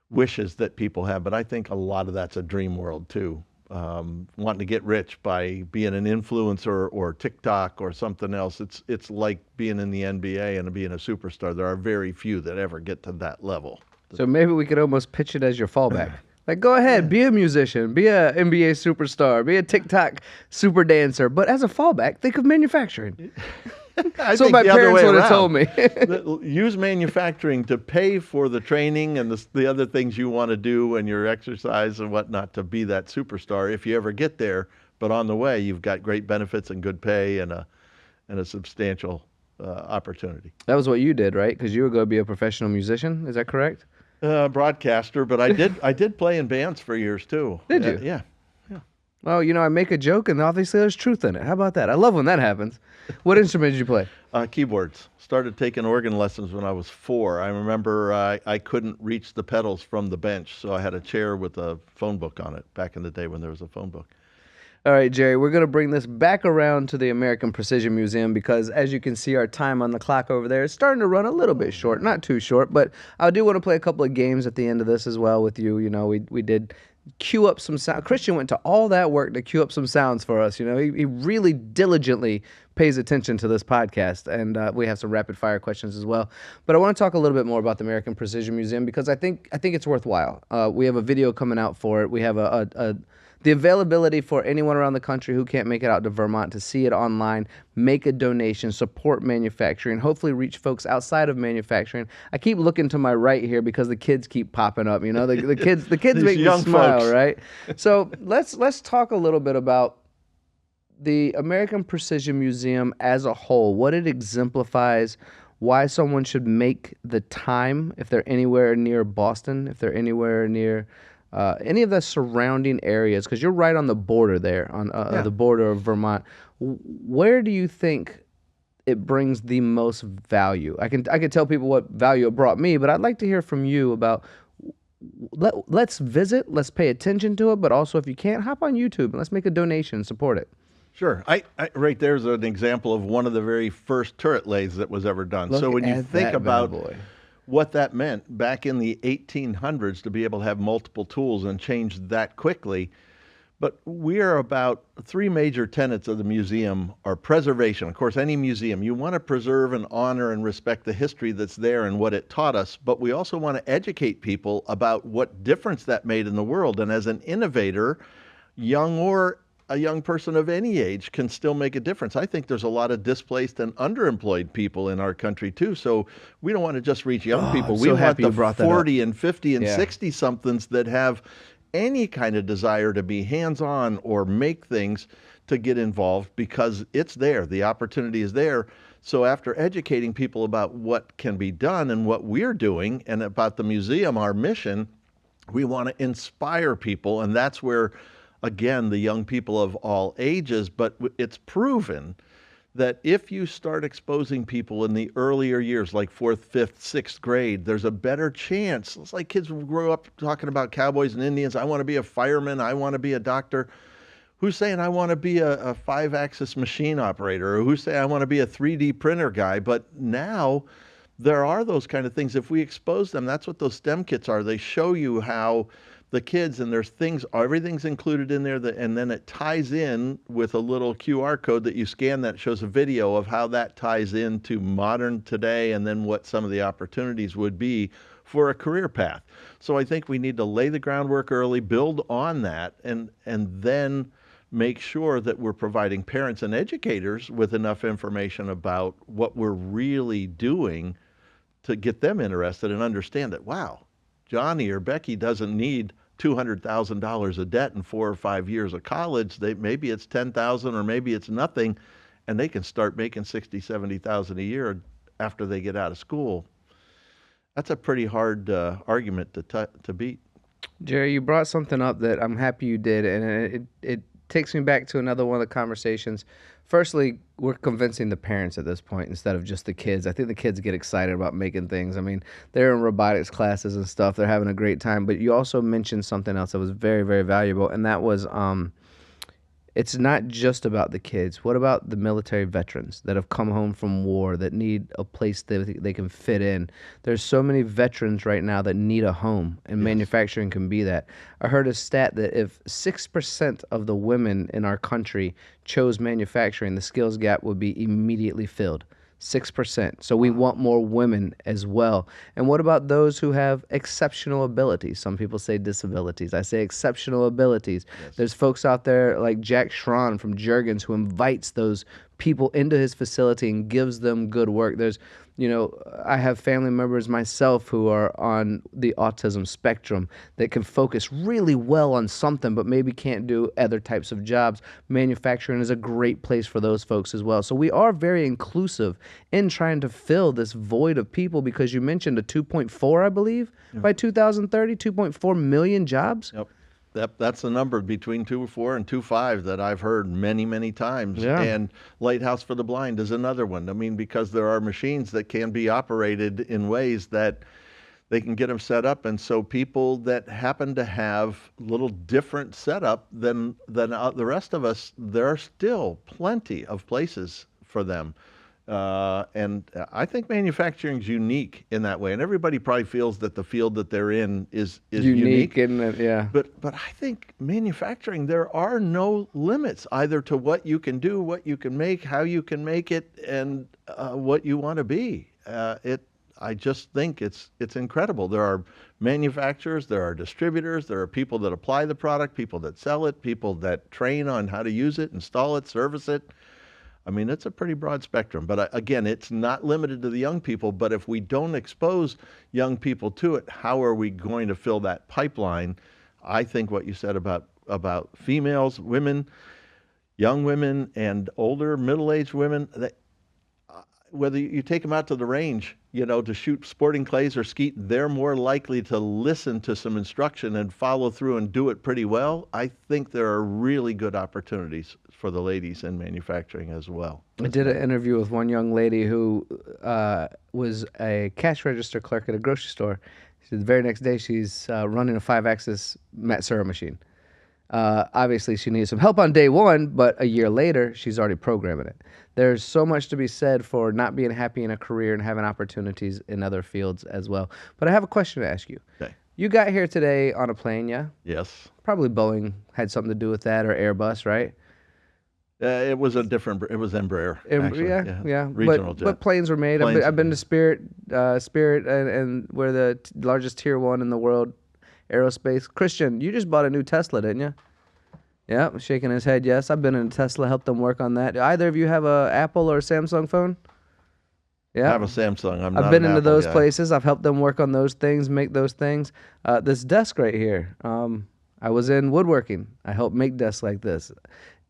wishes that people have. But I think a lot of that's a dream world too. Wanting to get rich by being an influencer or TikTok or something else. It's like being in the NBA and being a superstar. There are very few that ever get to that level. So maybe we could almost pitch it as your fallback. Like, go ahead, be a musician, be a NBA superstar, be a TikTok super dancer, but as a fallback, think of manufacturing. So my parents would have told me. Use manufacturing to pay for the training and the other things you want to do and your exercise and whatnot to be that superstar if you ever get there. But on the way, you've got great benefits and good pay and a substantial opportunity. That was what you did, right? Because you were going to be a professional musician. Is that correct? Broadcaster, but I did play in bands for years too. Did you? Yeah. Well, I make a joke, and obviously there's truth in it. How about that? I love when that happens. What instrument did you play? Keyboards. Started taking organ lessons when I was 4. I remember I couldn't reach the pedals from the bench, so I had a chair with a phone book on it back in the day when there was a phone book. All right, Jerry, we're going to bring this back around to the American Precision Museum because, as you can see, our time on the clock over there is starting to run a little bit short. Not too short, but I do want to play a couple of games at the end of this as well with you. You know, we did cue up some sound. Christian went to all that work to cue up some sounds for us. You know, he really diligently pays attention to this podcast, and we have some rapid fire questions as well. But I want to talk a little bit more about the American Precision Museum because I think it's worthwhile. We have a video coming out for it. We have the availability for anyone around the country who can't make it out to Vermont to see it online, make a donation, support manufacturing, hopefully reach folks outside of manufacturing. I keep looking to my right here because the kids keep popping up. You know, the kids make me smile, folks. Right? So let's talk a little bit about the American Precision Museum as a whole, what it exemplifies, why someone should make the time if they're anywhere near Boston, if they're anywhere near any of the surrounding areas, because you're right on the border there, on the border of Vermont. Where do you think it brings the most value? I can tell people what value it brought me, but I'd like to hear from you about. Let's visit, let's pay attention to it, but also if you can't, hop on YouTube and let's make a donation and support it. Sure. I right there's an example of one of the very first turret lathes that was ever done. So when you think about what that meant back in the 1800s to be able to have multiple tools and change that quickly. But we are about three major tenets of the museum are preservation. Of course, any museum, you want to preserve and honor and respect the history that's there and what it taught us, but we also want to educate people about what difference that made in the world. And as an innovator, young or a young person of any age can still make a difference. I think there's a lot of displaced and underemployed people in our country too. So we don't want to just reach young people. We want the 40 and 50 and 60 somethings that have any kind of desire to be hands-on or make things to get involved because it's there. The opportunity is there. So after educating people about what can be done and what we're doing and about the museum, our mission, we want to inspire people. And that's where, again, the young people of all ages, but it's proven that if you start exposing people in the earlier years, like 4th, 5th, 6th grade, there's a better chance. It's like kids grow up talking about cowboys and Indians. I want to be a fireman. I want to be a doctor. Who's saying I want to be a 5-axis machine operator? Or who's saying I want to be a 3D printer guy? But now there are those kind of things. If we expose them, that's what those STEM kits are. They show you how the kids, and there's things, everything's included in there, and then it ties in with a little QR code that you scan that shows a video of how that ties into modern today and then what some of the opportunities would be for a career path. So I think we need to lay the groundwork early, build on that, and then make sure that we're providing parents and educators with enough information about what we're really doing to get them interested and understand that, wow, Johnny or Becky doesn't need $200,000 of debt in 4 or 5 years of college. Maybe it's $10,000 or maybe it's nothing, and they can start making $60,000, $70,000 a year after they get out of school. That's a pretty hard argument to beat. Jerry, you brought something up that I'm happy you did, and it takes me back to another one of the conversations. Firstly, we're convincing the parents at this point instead of just the kids. I think the kids get excited about making things. I mean, they're in robotics classes and stuff. They're having a great time. But you also mentioned something else that was very, very valuable, and that was it's not just about the kids. What about the military veterans that have come home from war that need a place that they can fit in? There's so many veterans right now that need a home, and manufacturing can be that. I heard a stat that if 6% of the women in our country chose manufacturing, the skills gap would be immediately filled. 6%. So we want more women as well. And what about those who have exceptional abilities? Some people say disabilities. I say exceptional abilities. Yes. There's folks out there like Jack Schron from Juergens who invites those people into his facility and gives them good work. There's, I have family members myself who are on the autism spectrum that can focus really well on something but maybe can't do other types of jobs. Manufacturing is a great place for those folks as well. So we are very inclusive in trying to fill this void of people because you mentioned a 2.4, I believe, by 2030, 2.4 million jobs. Yep. That's the number between 2.4 and 2.5 that I've heard many, many times. Yeah. And Lighthouse for the Blind is another one. I mean, because there are machines that can be operated in ways that they can get them set up, and so people that happen to have a little different setup than the rest of us, there are still plenty of places for them. And I think manufacturing is unique in that way, and everybody probably feels that the field that they're in is unique. Yeah. But I think manufacturing, there are no limits either to what you can do, what you can make, how you can make it, and what you want to be. I just think it's incredible. There are manufacturers, there are distributors, there are people that apply the product, people that sell it, people that train on how to use it, install it, service it. I mean, it's a pretty broad spectrum. But again, it's not limited to the young people. But if we don't expose young people to it, how are we going to fill that pipeline? I think what you said about females, women, young women, and older, middle-aged women, whether you take them out to the range, to shoot sporting clays or skeet, they're more likely to listen to some instruction and follow through and do it pretty well. I think there are really good opportunities for the ladies in manufacturing as well. I did an interview with one young lady who was a cash register clerk at a grocery store. The very next day, she's running a 5-axis Matsura machine. Obviously, she needs some help on day one, but a year later, she's already programming it. There's so much to be said for not being happy in a career and having opportunities in other fields as well. But I have a question to ask you. Okay. You got here today on a plane, yeah? Yes. Probably Boeing had something to do with that, or Airbus, right? It was Embraer. Actually. Yeah. Regional jet. But planes were made. I've been to Spirit, and we're the largest tier 1 in the world, aerospace. Christian, you just bought a new Tesla, didn't you? Yeah, shaking his head. Yes, I've been in Tesla, helped them work on that. Either of you have a Apple or a Samsung phone? Yeah, I have a Samsung. I've been into those places. I've helped them work on those things, make those things. This desk right here. I was in woodworking. I helped make desks like this.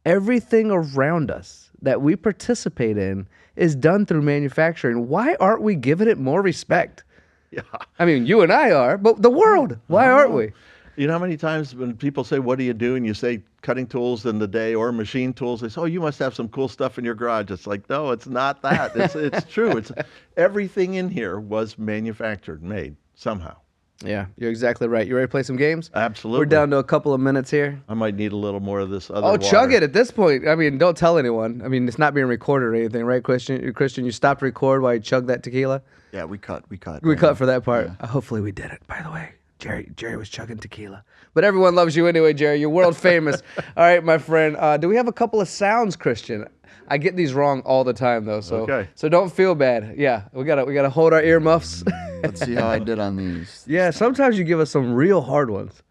Everything around us that we participate in is done through manufacturing. Why aren't we giving it more respect? Yeah. I mean, you and I are, but the world, why aren't we? You know how many times when people say, what do you do? And you say cutting tools in the day or machine tools, they say, oh, you must have some cool stuff in your garage. It's like, no, it's not that. It's true. It's everything in here was manufactured, made somehow. Yeah, you're exactly right. You ready to play some games? Absolutely. We're down to a couple of minutes here. I might need a little more of this other water. Chug it at this point. I mean, don't tell anyone. I mean, it's not being recorded or anything, right, Christian? Christian, you stopped record while you chugged that tequila? Yeah, we cut. We cut for that part. Yeah. Hopefully we did it, by the way. Jerry was chugging tequila. But everyone loves you anyway, Jerry. You're world famous. All right, my friend. Do we have a couple of sounds, Christian? I get these wrong all the time, though. So so don't feel bad. Yeah, we gotta hold our earmuffs. Let's see how I did on these. Yeah, sometimes you give us some real hard ones.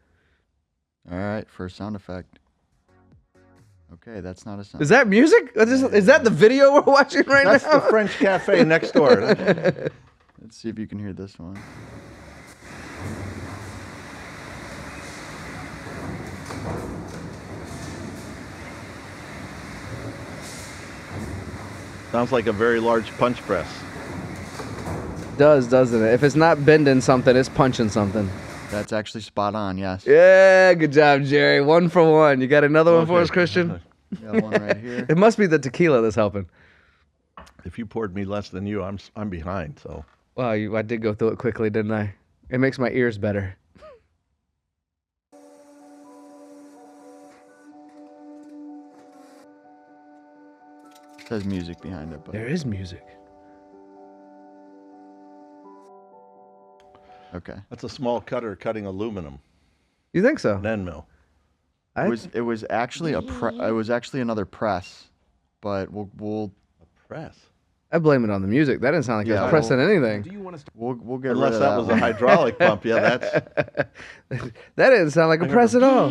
All right, first sound effect. Okay, that's not a sound. Is that music? Is that the video we're watching right now? That's the French cafe next door. Let's see if you can hear this one. Sounds like a very large punch press. Does, doesn't it? If it's not bending something, it's punching something. That's actually spot on, yes. Yeah, good job, Jerry. 1 for 1. You got another one for us, Christian? Got one right here. It must be the tequila that's helping. If you poured me less than you, I'm behind, so. Wow, I did go through it quickly, didn't I? It makes my ears better. There's music behind it. But there is music. Okay. That's a small cutter cutting aluminum. You think so? An end mill. It was actually another press, but we'll a press. I blame it on the music. That didn't sound like it was pressing anything. Do you want us to, we'll get Unless rid of that was a hydraulic pump. Yeah, that didn't sound like a press at all.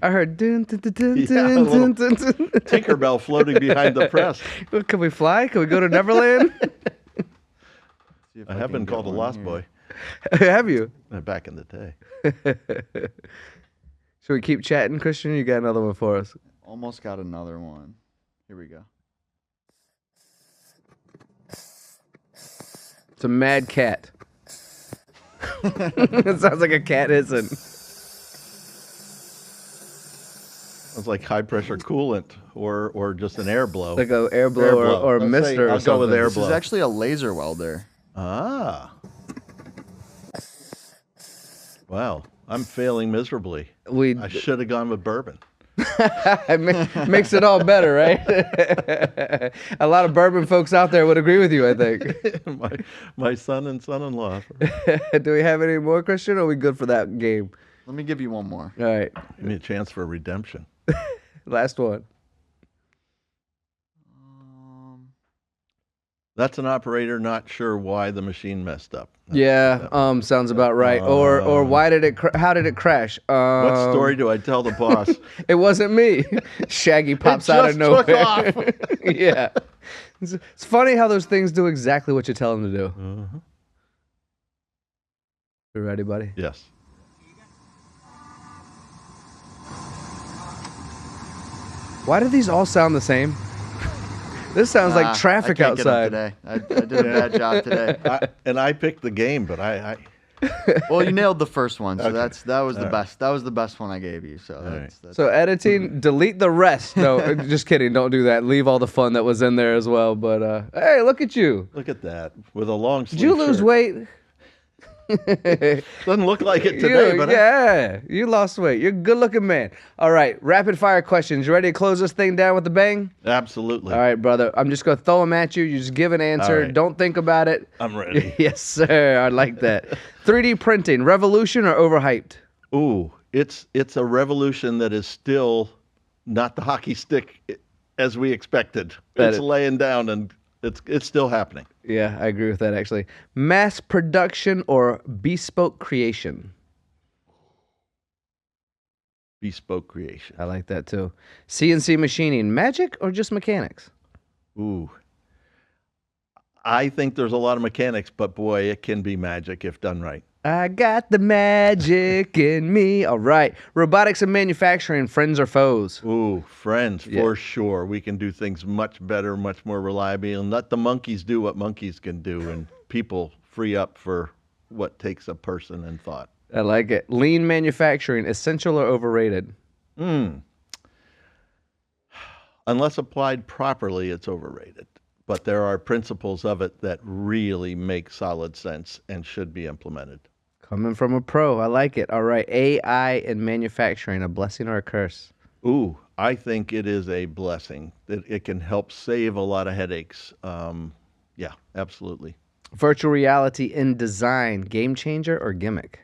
I heard dun, dun, dun, dun, dun, dun, dun, dun. Tinkerbell floating behind the press. Can we fly? Can we go to Neverland? I have been called a lost boy. Have you? Back in the day. Should we keep chatting, Christian? You got another one for us? Almost got another one. Here we go. It's a mad cat. It sounds like a cat hissing. It's like high pressure coolant or just an air blow. Like an air blow or a mister or something. I'll go with air This blow. is actually a laser welder. Ah. Wow, I'm failing miserably. I should have gone with bourbon. It makes it all better, right? A lot of bourbon folks out there would agree with you, I think. my son and son-in-law. Do we have any more, Christian, or are we good for that game? Let me give you one more. All right. Give me a chance for redemption. Last one. That's an operator not sure why the machine messed up. Sounds about right. Or why did it? How did it crash? What story do I tell the boss? It wasn't me. Shaggy pops out of nowhere. Took off. Yeah, it's funny how those things do exactly what you tell them to do. Uh-huh. You ready, buddy? Yes. Why do these all sound the same? This sounds like traffic I can't outside. Get up today. I did a bad job today. I picked the game, but I Well, you nailed the first one, so Okay. that was the All right. best. That was the best one I gave you. So right. that's So editing, delete the rest. No, just kidding. Don't do that. Leave all the fun that was in there as well. But hey, look at you. look at that with a long sleeve. Did you lose shirt. weight? Doesn't look like it today, but yeah, you lost weight. You're a good-looking man. All right, rapid fire questions. You ready to close this thing down with a bang? absolutely. All right, brother. I'm just gonna throw them at you. You just give an answer. right. Don't think about it. I'm ready. Yes, sir. I like that. 3D printing, revolution or overhyped? Ooh, it's a revolution that is still not the hockey stick as we expected. It's laying down and it's still happening. Yeah, I agree with that actually. Mass production or bespoke creation? Bespoke creation. I like that too. CNC machining, magic or just mechanics? Ooh. I think there's a lot of mechanics, but boy, it can be magic if done right. I got the magic in me. All right. Robotics and manufacturing, friends or foes? Ooh, friends, for sure. We can do things much better, much more reliably, and let the monkeys do what monkeys can do, and people free up for what takes a person and thought. I like it. Lean manufacturing, essential or overrated? Unless applied properly, it's overrated. But there are principles of it that really make solid sense and should be implemented. Coming from a pro. I like it. All right. AI in manufacturing, a blessing or a curse? Ooh, I think it is a blessing. It can help save a lot of headaches. Yeah, absolutely. Virtual reality in design, game changer or gimmick?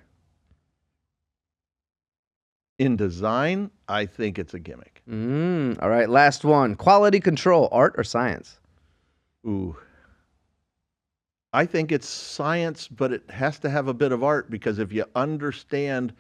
In design, I think it's a gimmick. All right. Last one. Quality control, art or science? Ooh. I think it's science, but it has to have a bit of art because if you understand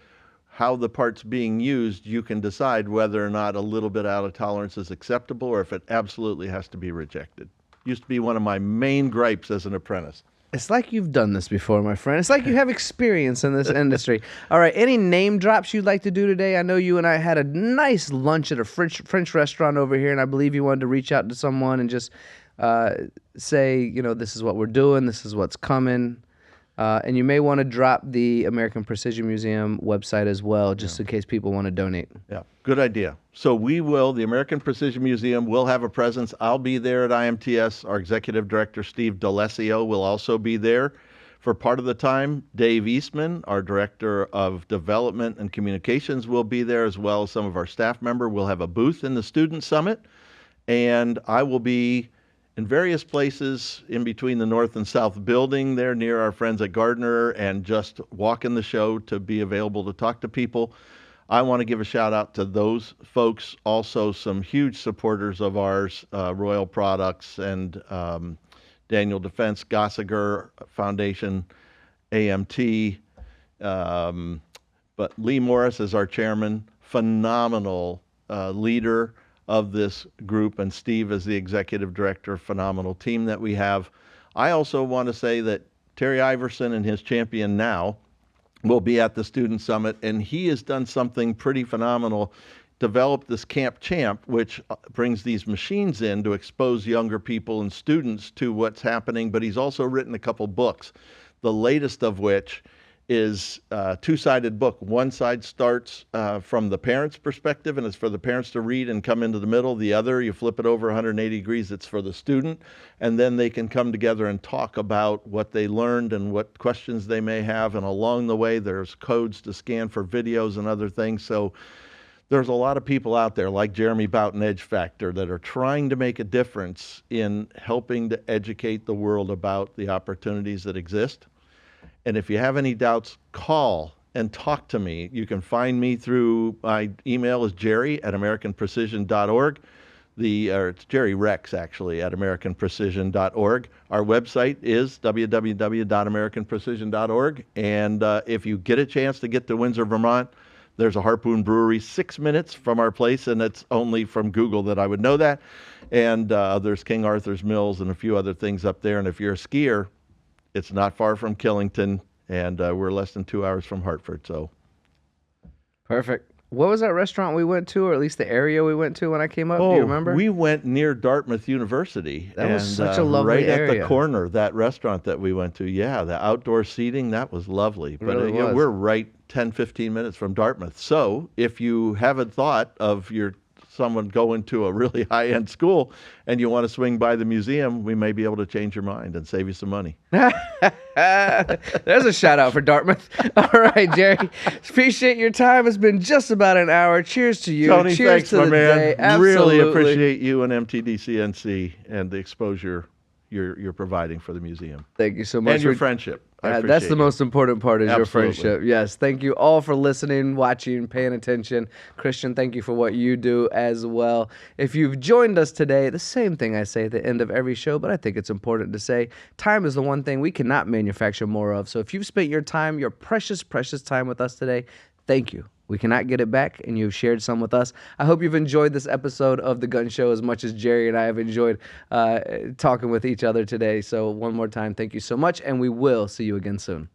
how the part's being used, you can decide whether or not a little bit out of tolerance is acceptable or if it absolutely has to be rejected. Used to be one of my main gripes as an apprentice. It's like you've done this before, my friend. It's like you have experience in this industry. All right, any name drops you'd like to do today? I know you and I had a nice lunch at a French restaurant over here, and I believe you wanted to reach out to someone and just say, you know, this is what we're doing, this is what's coming. And you may want to drop the American Precision Museum website as well, just in case people want to donate. Yeah, good idea. So the American Precision Museum will have a presence. I'll be there at IMTS. Our executive director, Steve D'Alessio, will also be there for part of the time. Dave Eastman, our director of development and communications, will be there, as well as some of our staff members. We'll have a booth in the Student Summit, and I will be in various places in between the North and South building there near our friends at Gardner, and just walking the show to be available to talk to people. I want to give a shout out to those folks. Also, some huge supporters of ours, Royal Products and Daniel Defense, Gossiger Foundation, AMT. But Lee Morris is our chairman, phenomenal leader of this group, and Steve is the executive director, phenomenal team that we have. I also want to say that Terry Iverson and his Champion Now will be at the Student Summit, and he has done something pretty phenomenal, developed this Camp Champ, which brings these machines in to expose younger people and students to what's happening, but he's also written a couple books, the latest of which is a two-sided book. One side starts from the parent's perspective, and it's for the parents to read and come into the middle. The other, you flip it over 180 degrees, it's for the student, and then they can come together and talk about what they learned and what questions they may have. And along the way, there's codes to scan for videos and other things. So there's a lot of people out there like Jeremy Boughton Edge Factor that are trying to make a difference in helping to educate the world about the opportunities that exist. And if you have any doubts, call and talk to me. You can find me through my email is jerry@americanprecision.org. It's Jerry Rex, actually, at americanprecision.org. Our website is www.americanprecision.org. And if you get a chance to get to Windsor, Vermont, there's a Harpoon Brewery 6 minutes from our place, and it's only from Google that I would know that. And there's King Arthur's Mills and a few other things up there. And if you're a skier, it's not far from Killington, and we're less than 2 hours from Hartford. So, Perfect. What was that restaurant we went to, or at least the area we went to when I came up? Do you remember? We went near Dartmouth University. That was such a lovely right area. At the corner, that restaurant that we went to. Yeah, the outdoor seating, that was lovely. But really was. we're right 10, 15 minutes from Dartmouth. So if you haven't thought of someone going to a really high-end school and you want to swing by the museum, we may be able to change your mind and save you some money. There's a shout out for Dartmouth. All right, Jerry. Appreciate your time. It's been just about an hour. Cheers to you. Tony, Cheers thanks, to my the man. day. Really Absolutely. appreciate you and MTDCNC and the exposure you're providing for the museum. Thank you so much. And your We- friendship. I that's appreciate the it. most important part is your Absolutely. friendship. Yes. Thank you all for listening, watching, paying attention. Christian, thank you for what you do as well. If you've joined us today, the same thing I say at the end of every show, but I think it's important to say time is the one thing we cannot manufacture more of. So if you've spent your time, your precious, precious time with us today, thank you. We cannot get it back, and you've shared some with us. I hope you've enjoyed this episode of The Gunn Show as much as Jerry and I have enjoyed talking with each other today. So one more time, thank you so much, and we will see you again soon.